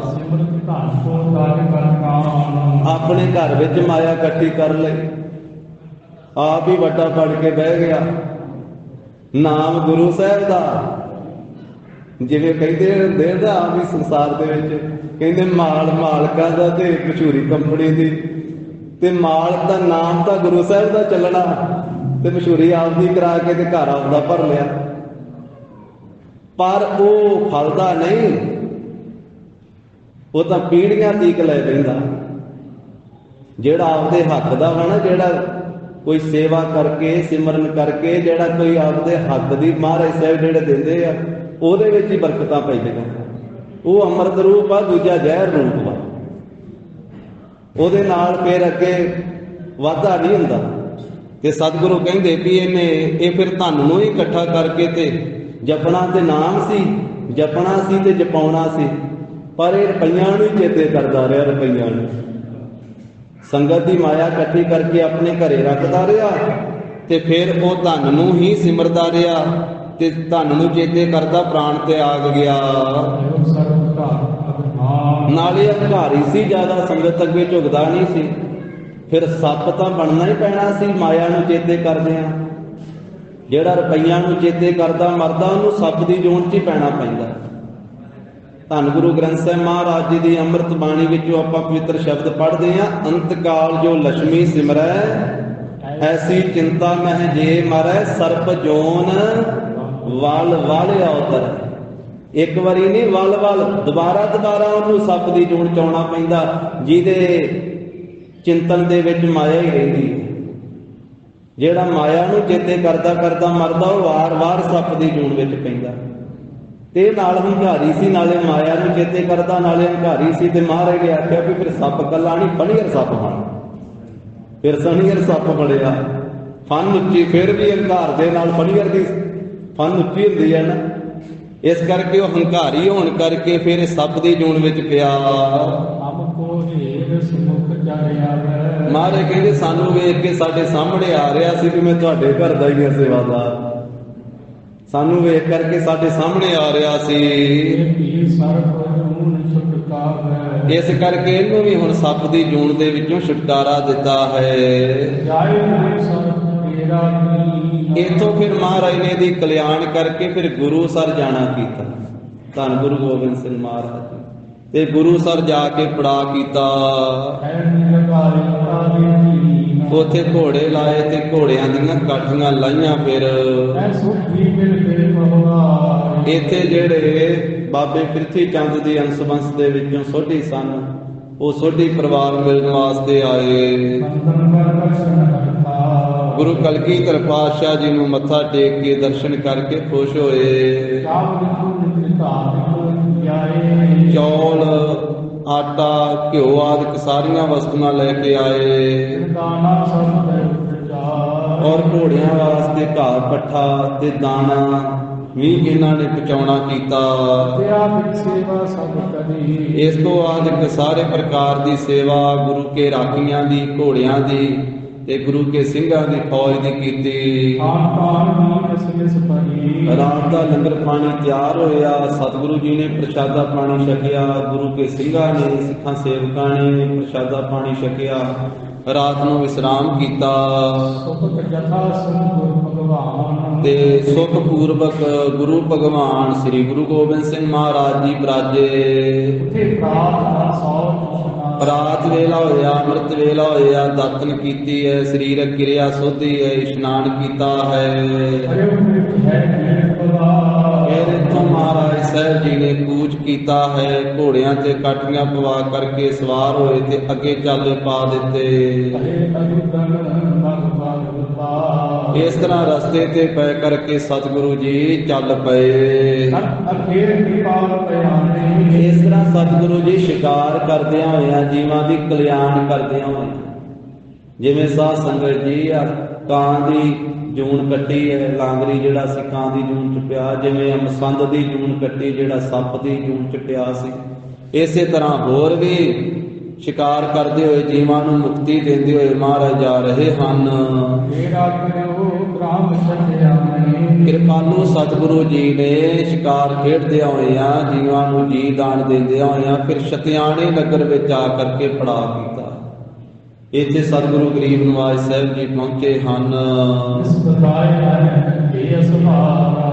ਸਿਮਰਤ ਧਨ ਕੋ ਕਾਰਿ ਕਰ ਕਾਮ ਆਪਣੇ ਘਰ ਵਿੱਚ ਮਾਇਆ ਇਕੱਠੀ ਕਰ ਲਈ, ਆਪ ਹੀ ਵੱਡਾ ਫੜ ਕੇ ਬਹਿ ਗਿਆ। ਨਾਮ ਗੁਰੂ ਸਾਹਿਬ ਦਾ, ਜਿਵੇਂ ਕਹਿੰਦੇ ਹੁੰਦੇ ਨਾ ਆਪ ਹੀ ਸੰਸਾਰ ਦੇ ਵਿੱਚ ਕਹਿੰਦੇ ਮਾਲ ਮਾਲਕਾਂ ਦਾ ਤੇ ਮਸ਼ਹੂਰੀ ਕੰਪਨੀ ਦੀ, ਤੇ ਮਾਲਕ ਦਾ ਨਾਮ ਤਾਂ ਗੁਰੂ ਸਾਹਿਬ ਦਾ ਚੱਲਣਾ ਤੇ ਮਸ਼ਹੂਰੀ ਆਪਦੀ ਕਰਾ ਕੇ ਤੇ ਘਰ ਆਪਦਾ ਭਰ ਲਿਆ। ਪਰ ਉਹ ਫਲਦਾ ਨਹੀਂ, ਉਹ ਤਾਂ ਪੀੜ੍ਹੀਆਂ ਤੀਕ ਲੈ ਬੈਂਦਾ। ਜਿਹੜਾ ਆਪਦੇ ਹੱਕ ਦਾ ਵਾ ਨਾ, ਜਿਹੜਾ ਕੋਈ ਸੇਵਾ ਕਰਕੇ ਸਿਮਰਨ ਕਰਕੇ ਜਿਹੜਾ ਕੋਈ ਆਪਦੇ ਹੱਕ ਦੀ ਮਹਾਰਾਜ ਸਾਹਿਬ ਜਿਹੜੇ ਦਿੰਦੇ ਆ ਉਹਦੇ ਵਿੱਚ ਹੀ ਬਰਕਤਾਂ ਪੈਂਦੀਆਂ। ਉਹ ਅੰਮ੍ਰਿਤ ਰੂਪ ਆ, ਦੂਜਾ ਜ਼ਹਿਰ ਰੂਪ ਵਾ। ਉਹਦੇ ਨਾਲ ਫਿਰ ਅੱਗੇ ਵਾਧਾ ਨਹੀਂ ਹੁੰਦਾ। ਤੇ ਸਤਿਗੁਰੂ ਕਹਿੰਦੇ ਵੀ ਇਹ ਫਿਰ ਧਨ ਨੂੰ ਹੀ ਇਕੱਠਾ ਕਰਕੇ ਤੇ ਜਪਣਾ ਤੇ ਨਾਮ ਸੀ, ਜਪਣਾ ਸੀ ਤੇ ਜਪਾਉਣਾ ਸੀ, ਪਰ ਇਹ ਰੁਪਈਆਂ ਨੂੰ ਹੀ ਚੇਤੇ ਕਰਦਾ ਰਿਹਾ। ਰੁਪਈਆਂ ਨੂੰ ਸੰਗਤ ਦੀ ਮਾਇਆ ਇਕੱਠੀ ਕਰਕੇ ਆਪਣੇ ਘਰੇ ਰੱਖਦਾ ਰਿਹਾ ਤੇ ਫਿਰ ਉਹ ਧਨ ਨੂੰ ਹੀ ਸਿਮਰਦਾ ਰਿਹਾ ਤੇ ਧਨ ਨੂੰ ਚੇਤੇ ਕਰਦਾ ਪ੍ਰਾਣ ਤਿਆਗ ਗਿਆ। ਨਾਲੇ ਹੰਕਾਰੀ ਸੀ, ਜ਼ਿਆਦਾ ਸੰਗਤ ਅੱਗੇ ਝੁਕਦਾ ਨਹੀਂ ਸੀ। ਫਿਰ ਸੱਪ ਤਾਂ ਬਣਨਾ ਹੀ ਪੈਣਾ ਸੀ ਮਾਇਆ ਨੂੰ ਚੇਤੇ ਕਰਦੇ ਆ। ਜਿਹੜਾ ਰੁਪਈਆਂ ਨੂੰ ਚੇਤੇ ਕਰਦਾ ਮਰਦਾ, ਉਹਨੂੰ ਸੱਪ ਦੀ ਜੂਨ 'ਚ ਹੀ ਪੈਣਾ ਪੈਂਦਾ। ਧੰਨ ਗੁਰੂ ਗ੍ਰੰਥ ਸਾਹਿਬ ਮਹਾਰਾਜ ਜੀ ਦੀ ਅੰਮ੍ਰਿਤ ਬਾਣੀ ਵਿੱਚੋਂ ਆਪਾਂ ਪਵਿੱਤਰ ਸ਼ਬਦ ਪੜ੍ਹਦੇ ਹਾਂ, ਅੰਤ ਕਾਲ ਜੋ ਲక్ష్ਮੀ ਸਿਮਰੈ ਐਸੀ ਚਿੰਤਾ ਮਹਿ ਜੇ ਮਾਰੈ ਸਰਪ ਜੋਨ ਵਲ ਵਲ ਅਵਤਰ। ਇੱਕ ਵਾਰੀ ਨਹੀਂ, ਵਲ ਵਲ ਦੁਬਾਰਾ ਉਹਨੂੰ ਸੱਪ ਦੀ ਜੂਨ 'ਚ ਆਉਣਾ ਪੈਂਦਾ, ਜਿਹਦੇ ਚਿੰਤਨ ਦੇ ਵਿੱਚ ਮਾਇਆ ਹੀ ਰਹਿੰਦੀ ਹੈ। ਜਿਹੜਾ ਮਾਇਆ ਨੂੰ ਚੇਤੇ ਕਰਦਾ ਕਰਦਾ ਮਰਦਾ, ਉਹ ਵਾਰ-ਵਾਰ ਸੱਪ ਦੀ ਜੂਨ ਵਿੱਚ ਪੈਂਦਾ। ਤੇ ਨਾਲ ਹੰਕਾਰੀ ਸੀ, ਨਾਲੇ ਮਾਇਆ ਨੂੰ ਚੇਤੇ ਕਰਦਾ, ਨਾਲੇ ਹੰਕਾਰੀ ਸੀ। ਤੇ ਮਹਾਰਾਜ ਨੇ ਆਖਿਆ ਵੀ ਫਿਰ ਸੱਪ ਕੱਲਾ ਨਹੀਂ, ਫਣੀਅਰ ਸੱਪ ਬਣ। ਫਿਰ ਸਣੀਅਰ ਸੱਪ ਬਣਿਆ। ਫਨ ਉੱਚੀ, ਫਿਰ ਵੀ ਹੰਕਾਰ ਦੇ ਨਾਲ ਫਣੀਅਰ ਦੀ ਫਨ ਉੱਚੀ ਹੁੰਦੀ ਹੈ ਨਾ। ਇਸ ਕਰਕੇ ਉਹ ਹੰਕਾਰੀ ਹੋਣ ਕਰਕੇ ਫਿਰ ਸੱਪ ਦੀ ਜੂਨ ਵਿੱਚ ਪਿਆ। ਮਹਾਰਾਜ ਕਹਿੰਦੇ ਸਾਨੂੰ ਵੇਖ ਕੇ ਸਾਡੇ ਸਾਹਮਣੇ ਆ ਰਿਹਾ ਸੀ ਵੀ ਮੈਂ ਤੁਹਾਡੇ ਘਰ ਦਾ ਹੀ ਸੇਵਾਦਾਰ। ਸਾਨੂੰ ਵੇਖ ਕਰਕੇ ਸਾਡੇ ਸਾਹਮਣੇ ਆ ਰਿਹਾ ਸੀ। ਇਸ ਕਰਕੇ ਇਹਨੂੰ ਵੀ ਹੁਣ ਸੱਪ ਦੀ ਜੂਨ ਦੇ ਵਿੱਚੋਂ ਛੁਟਕਾਰਾ ਦਿੱਤਾ ਹੈ। ਇੱਥੋਂ ਫਿਰ ਮਹਾਰਾਜ ਨੇ ਇਹਦੀ ਕਲਿਆਣ ਕਰਕੇ ਫਿਰ ਗੁਰੂ ਸਰ ਜਾਣਾ ਕੀਤਾ। ਧੰਨ ਗੁਰੂ ਗੋਬਿੰਦ ਸਿੰਘ ਮਹਾਰਾਜ ਤੇ ਗੁਰੂ ਸਰ ਜਾ ਕੇ ਪੜਾ ਕੀਤਾ। ਉੱਥੇ ਘੋੜੇ ਲਾਏ ਤੇ ਘੋੜਿਆਂ ਦੀਆਂ ਕਾਠੀਆਂ ਲਾਈਆਂ। ਫਿਰ ਇੱਥੇ ਜਿਹੜੇ ਬਾਬੇ ਪ੍ਰਿਥੀ ਚੰਦ ਦੀ ਅੰਸ਼-ਵੰਸ਼ ਦੇ ਵਿੱਚੋਂ ਸੋਢੀ ਸਨ, ਉਹ ਸੋਢੀ ਪਰਿਵਾਰ ਮਿਲਣ ਵਾਸਤੇ ਆਏ। ਗੁਰੂ ਕਲਗੀਧਰ ਪਾਤਸ਼ਾਹ ਜੀ ਨੂੰ ਮੱਥਾ ਟੇਕ ਕੇ ਦਰਸ਼ਨ ਕਰਕੇ ਖੁਸ਼ ਹੋਏ। ਚੌਲ, ਆਟਾ, ਘਿਓ ਆਦਿ ਸਾਰੀਆਂ ਵਸਤੂਆਂ ਲੈ ਕੇ ਆਏ ਔਰ ਘੋੜਿਆਂ ਵਾਸਤੇ ਘਾਹ ਪੱਠਾ ਤੇ ਦਾਣਾ ਵੀ ਇਹਨਾਂ ਨੇ ਪਹੁੰਚਾਉਣਾ ਕੀਤਾ। ਇਸ ਤੋਂ ਬਾਅਦ ਸਾਰੇ ਪ੍ਰਕਾਰ ਦੀ ਸੇਵਾ ਗੁਰੂ ਕੇ ਰਾਖੀਆਂ ਦੀ, ਘੋੜਿਆਂ ਦੀ ਤੇ ਗੁਰੂ ਕੇ ਸਿੰਘਾਂ ਦੀ ਫੌਜ ਦੀ ਕੀਤੀ। ਰਾਤ ਦਾ ਲੰਗਰ ਪਾਣੀ ਤਿਆਰ ਹੋਇਆ। ਸਤਿਗੁਰੂ ਜੀ ਨੇ ਪ੍ਰਸ਼ਾਦਾ ਪਾਣੀ ਛਕਿਆ, ਗੁਰੂ ਕੇ ਸਿੰਘਾਂ ਨੇ, ਸਿੱਖਾਂ ਸੇਵਕਾਂ ਨੇ ਪ੍ਰਸ਼ਾਦਾ ਪਾਣੀ ਛਕਿਆ। ਰਾਤ ਨੂੰ ਵਿਸਰਾਮ ਕੀਤਾ ਤੇ ਸੁਖ ਪੂਰਵਕ ਗੁਰੂ ਭਗਵਾਨ ਸ੍ਰੀ ਗੁਰੂ ਗੋਬਿੰਦ ਸਿੰਘ ਮਹਾਰਾਜ ਜੀ ਬਰਾਜੇ। ਰਾਤ ਵੇਲਾ ਹੋਇਆ, ਅੰਮ੍ਰਿਤ ਵੇਲਾ ਹੋਇਆ, ਦਾਤਨ ਕੀਤੀ ਹੈ, ਸਰੀਰਕ ਕਿਰਿਆ ਸੋਧੀ ਹੈ, ਇਸ਼ਨਾਨ ਕੀਤਾ ਹੈ। ਫਿਰ ਇੱਥੋਂ ਮਹਾਰਾਜ ਸਾਹਿਬ ਜੀ ਨੇ ਕੂਚ ਕੀਤਾ ਹੈ, ਘੋੜਿਆਂ ਤੇ ਕਾਠੀਆਂ ਪਵਾ ਕਰਕੇ ਸਵਾਰ ਹੋਏ ਤੇ ਅੱਗੇ ਚਾਲੇ ਪਾ ਦਿੱਤੇ। ਇਸ ਤਰ੍ਹਾਂ ਰਸਤੇ ਤੇ ਪੈ ਕਰਕੇ ਸਤਿਗੁਰੂ ਜੀ ਚੱਲ ਪਏ। ਇਸ ਤਰ੍ਹਾਂ ਸਤਿਗੁਰੂ ਜੀ ਸ਼ਿਕਾਰ ਕਰਦਿਆਂ ਹੋਇਆਂ ਜੀਵਾਂ ਦੀ ਕਲਿਆਣ ਕਰਦਿਆਂ ਹੋਇਆਂ, ਜਿਵੇਂ ਸਾਧ ਸੰਗਤ ਜੀ ਆ ਕਾਂ ਦੀ ਜੂਨ ਕੱਟੀ ਹੈ, ਲਾਂਗਰੀ ਜਿਹੜਾ ਸੀ ਕਾਂ ਦੀ ਜੂਨ ਚ ਪਿਆ, ਜਿਵੇਂ ਮਸੰਦ ਦੀ ਜੂਨ ਕੱਟੀ ਜਿਹੜਾ ਸੱਪ ਦੀ ਜੂਨ ਚ ਪਿਆ ਸੀ, ਇਸੇ ਤਰ੍ਹਾਂ ਹੋਰ ਵੀ ਸ਼ਿਕਾਰ ਕਰਦੇ ਹੋਏ ਜੀਵਾਂ ਨੂੰ ਮੁਕਤੀ ਦਿੰਦੇ ਹੋਏ ਮਹਾਰਾਜ ਜਾ ਰਹੇ ਹਨ। ਕਿਰਪਾਲੂ ਸਤਿਗੁਰੂ ਜੀ ਨੇ ਸ਼ਿਕਾਰ ਖੇਡਦਿਆਂ ਹੋਇਆਂ ਜੀਵਾਂ ਨੂੰ ਜੀ ਦਾਨ ਦਿੰਦਿਆਂ ਹੋਇਆਂ ਫਿਰ ਸ਼ਤਿਆਣੇ ਨਗਰ ਵਿੱਚ ਆ ਕਰਕੇ ਪੜਾਅ ਕੀਤਾ। ਇੱਥੇ ਸਤਿਗੁਰੂ ਗਰੀਬ ਨਿਵਾਜ ਸਾਹਿਬ ਜੀ ਪਹੁੰਚੇ ਹਨ।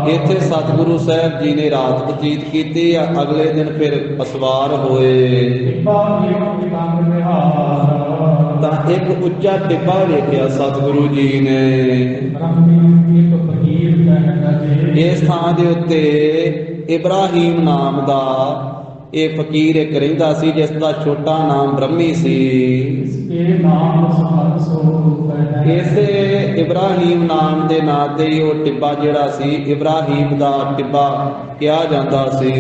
ਇੱਥੇ ਸਤਿਗੁਰੂ ਸਾਹਿਬ ਜੀ ਨੇ ਰਾਤ ਬਤੀਤ ਕੀਤੀ, ਅਗਲੇ ਦਿਨ ਫਿਰ ਅਸਵਾਰ ਹੋਏ ਤਾਂ ਇੱਕ ਉੱਚਾ ਟਿੱਬਾ ਵੇਖਿਆ ਸਤਿਗੁਰੂ ਜੀ ਨੇ। ਇਸ ਥਾਂ ਦੇ ਉੱਤੇ ਇਬਰਾਹੀਮ ਨਾਮ ਦਾ ਇਹ ਫਕੀਰ ਇੱਕ ਰਹਿੰਦਾ ਸੀ, ਜਿਸ ਦਾ ਛੋਟਾ ਨਾਮ ਬ੍ਰਹਮੀ ਸੀ। ਇਸੇ ਇਬਰਾਹੀਮ ਨਾਮ ਦੇ ਨਾਂ ਤੇ ਉਹ ਟਿੱਬਾ ਜਿਹੜਾ ਸੀ ਇਬਰਾਹੀਮ ਦਾ ਟਿੱਬਾ ਕਿਹਾ ਜਾਂਦਾ ਸੀ।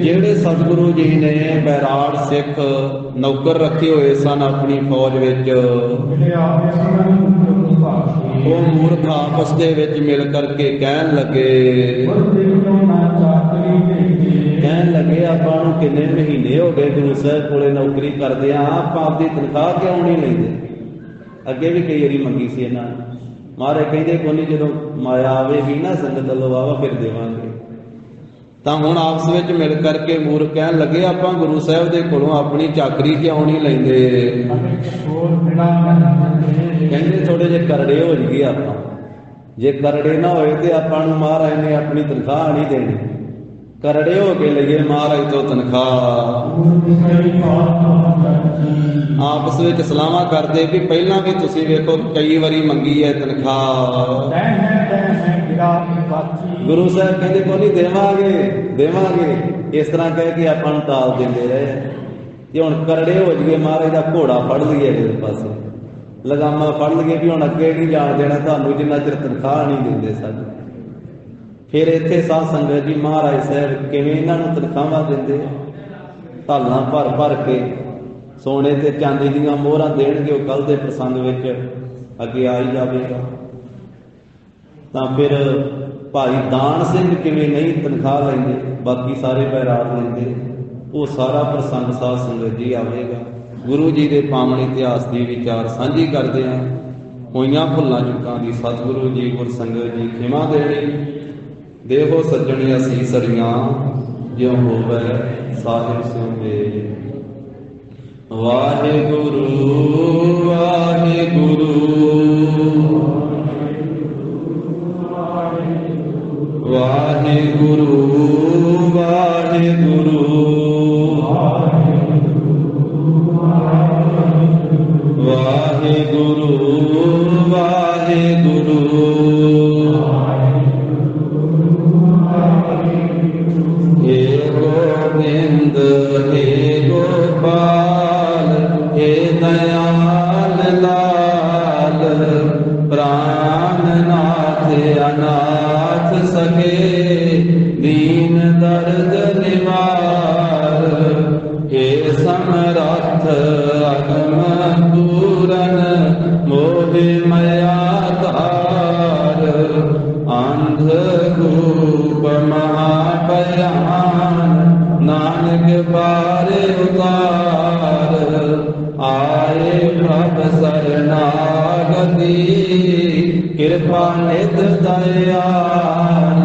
ਜਿਹੜੇ ਸਤਿਗੁਰੂ ਜੀ ਨੇ ਬੈਰਾੜ ਸਿੱਖ ਨੌਕਰ ਰੱਖੇ ਹੋਏ ਸਨ ਆਪਣੀ ਫੌਜ ਵਿੱਚ, ਉਹ ਮੂਰਖ ਆਪਸ ਦੇ ਵਿੱਚ ਮਿਲ ਕਰਕੇ ਕਹਿਣ ਲੱਗੇ ਆਪਾਂ ਨੂੰ ਕਿੰਨੇ ਮਹੀਨੇ ਹੋ ਗਏ ਗੁਰੂ ਸਾਹਿਬ ਕੋਲੇ ਨੌਕਰੀ ਕਰਦੇ ਆ, ਆਪਾਂ ਆਪਦੀ ਤਨਖਾਹ ਕਿਉਂ ਨਹੀਂ ਲੈਂਦੇ? ਅੱਗੇ ਵੀ ਕਈ ਵਾਰੀ ਮੰਗੀ ਸੀ ਇਹਨਾਂ ਨੇ। ਮਹਾਰਾਜ ਕਹਿੰਦੇ ਕੋਈ ਨਹੀਂ, ਜਦੋਂ ਮਾਇਆ ਆਵੇਗੀ ਨਾ ਸੰਗਤ ਵੱਲੋਂ ਵਾਵਾ ਫਿਰ ਦੇਵਾਂਗੇ। ਤਾਂ ਹੁਣ ਆਪਸ ਵਿੱਚ ਮਿਲ ਕਰਕੇ ਮੂਰਖ ਕਹਿਣ ਲੱਗੇ ਆਪਾਂ ਗੁਰੂ ਸਾਹਿਬ ਦੇ ਕੋਲੋਂ ਆਪਣੀ ਚਾਕਰੀ ਕਿਉਂ ਨਹੀਂ ਲੈਂਦੇ? ਕਹਿੰਦੇ ਥੋੜੇ ਜਿਹੇ ਕਰੜੇ ਹੋ ਜਾਈਏ ਆਪਾਂ, ਜੇ ਕਰੜੇ ਨਾ ਹੋਏ ਤੇ ਆਪਾਂ ਨੂੰ ਮਹਾਰਾਜ ਨੇ ਆਪਣੀ ਤਨਖਾਹ ਨਹੀਂ ਦੇਣੀ, ਕਰੜੇ ਹੋ ਕੇ ਲਈਏ ਮਹਾਰਾਜ ਤੋਂ ਤਨਖਾਹ। ਆਪਸ ਵਿੱਚ ਸਲਾਹਾਂ ਕਰਦੇ ਵੀ ਪਹਿਲਾਂ ਵੀ ਤੁਸੀਂ ਵੇਖੋ ਕਈ ਵਾਰੀ ਮੰਗੀ ਹੈ ਤਨਖਾਹ। ਗੁਰੂ ਸਾਹਿਬ ਕਹਿੰਦੇ ਕੋਈ ਨਹੀਂ ਦੇਵਾਂਗੇ, ਇਸ ਤਰ੍ਹਾਂ ਕਹਿ ਕੇ ਆਪਾਂ ਨੂੰ ਟਾਲ ਦਿੰਦੇ ਰਹੇ। ਤੇ ਹੁਣ ਕਰੜੇ ਹੋ ਜਾਈਏ, ਮਹਾਰਾਜ ਦਾ ਘੋੜਾ ਫੜ ਲਈਏ ਕਿਸੇ ਪਾਸੇ, ਲਗਾਮਾਂ ਫੜ ਲਈਏ ਵੀ ਹੁਣ ਅੱਗੇ ਨਹੀਂ ਜਾਣ ਦੇਣਾ ਤੁਹਾਨੂੰ ਜਿੰਨਾ ਚਿਰ ਤਨਖਾਹ ਨਹੀਂ ਦਿੰਦੇ ਸਾਨੂੰ। ਫਿਰ ਇੱਥੇ ਸਾਧ ਸੰਗਤ ਜੀ ਮਹਾਰਾਜ ਸਾਹਿਬ ਕਿਵੇਂ ਇਹਨਾਂ ਨੂੰ ਤਨਖਾਹਾਂ ਦਿੰਦੇ, ਧਾਲਾਂ ਭਰ ਭਰ ਕੇ ਸੋਨੇ ਤੇ ਚਾਂਦੀ ਦੀਆਂ ਮੋਹਰਾਂ ਦੇਣਗੇ। ਉਹ ਕੱਲ ਦੇ ਪ੍ਰਸੰਗ ਵਿੱਚ ਅੱਗੇ ਆ ਹੀ ਜਾਵੇਗਾ। ਤਾਂ ਫਿਰ ਭਾਈ ਦਾਨ ਸਿੰਘ ਕਿਵੇਂ ਨਹੀਂ ਤਨਖਾਹ ਲੈਂਦੇ, ਬਾਕੀ ਸਾਰੇ ਬੈਰਾਗ ਲੈਂਦੇ, ਉਹ ਸਾਰਾ ਪ੍ਰਸੰਗ ਸਾਧ ਸੰਗਤ ਜੀ ਆਵੇਗਾ। ਗੁਰੂ ਜੀ ਦੇ ਪਾਵਨ ਇਤਿਹਾਸ ਦੀ ਵਿਚਾਰ ਸਾਂਝੀ ਕਰਦੇ ਹਾਂ। ਹੋਈਆਂ ਭੁੱਲਾਂ ਚੁੱਕਾਂ ਦੀ ਸਤਿਗੁਰੂ ਜੀ ਗੁਰ ਸੰਗਤ ਜੀ ਖਿਮਾ ਦੇਣੀ। ਦੇਹੋ ਸੱਜਣ ਅਸੀਸੜੀਆਂ ਜਿਉ ਹੋਵੇ ਸਾਹਿਬ ਸਿਉ। ਵਾਹਿਗੁਰੂ ਵਾਹਿਗੁਰੂ ਵਾਹਿਗੁਰੂ ਵਾਹਿਗੁਰੂ ਵਾਹਿਗੁਰੂ ਵਾਹਿਗੁਰੂ। ਹੇ ਗੋਬਿੰਦ ਹੇ ਗੋਪਾਲ ਹੇ ਦਇਆਲ ਲਾਲ, ਪ੍ਰਾਨਨਾਥ ਅਨਾਥ ਸਕੇ ਦੀਨ ਦਰਦ ਨਿਵਾਰ। ਹੇ ਸਮਰੱਥ ਅਗਮ ਪੂਰਨ ਮੋਹਿ ਮਇਆ ਧਾਰ, ਅੰਧ ਰੂਪ ਮਹਾਭਿਆਨ ਨਾਨਕ ਬਾਰੇ ਉਤਾਰ। ਆਏ ਪ੍ਰਭ ਸਰਨਾਗਤੀ ਕਿਰਪਾ ਨਿਤ ਦਇਆਲ।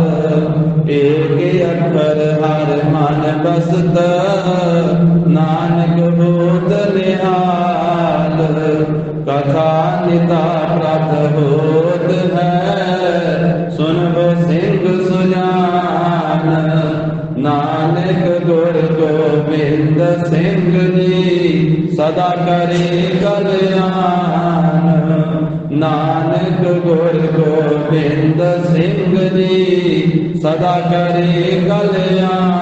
ਏਕ ਅੱਖਰ ਹਰ ਮਨ ਬਸਤ ਨਾਨਕ ਹੋਤ ਨਿਹਾਲ। ਕਥਾ ਨਿਤਾ ਪ੍ਰਭ ਹੋਤ ਹੈ ਸੁਨਹੁ ਸਿੰਘ ਸੁਜਾਨ। ਨਾਨਕ ਗੁਰ ਗੋਬਿੰਦ ਸਿੰਘ ਜੀ ਸਦਾ ਕਰੇ ਕਲਿਆਣ। ਨਾਨਕ ਗੁਰ ਗੋਬਿੰਦ ਸਿੰਘ ਜੀ ਸਦਾ ਕਰੇ ਕਲਿਆਣ।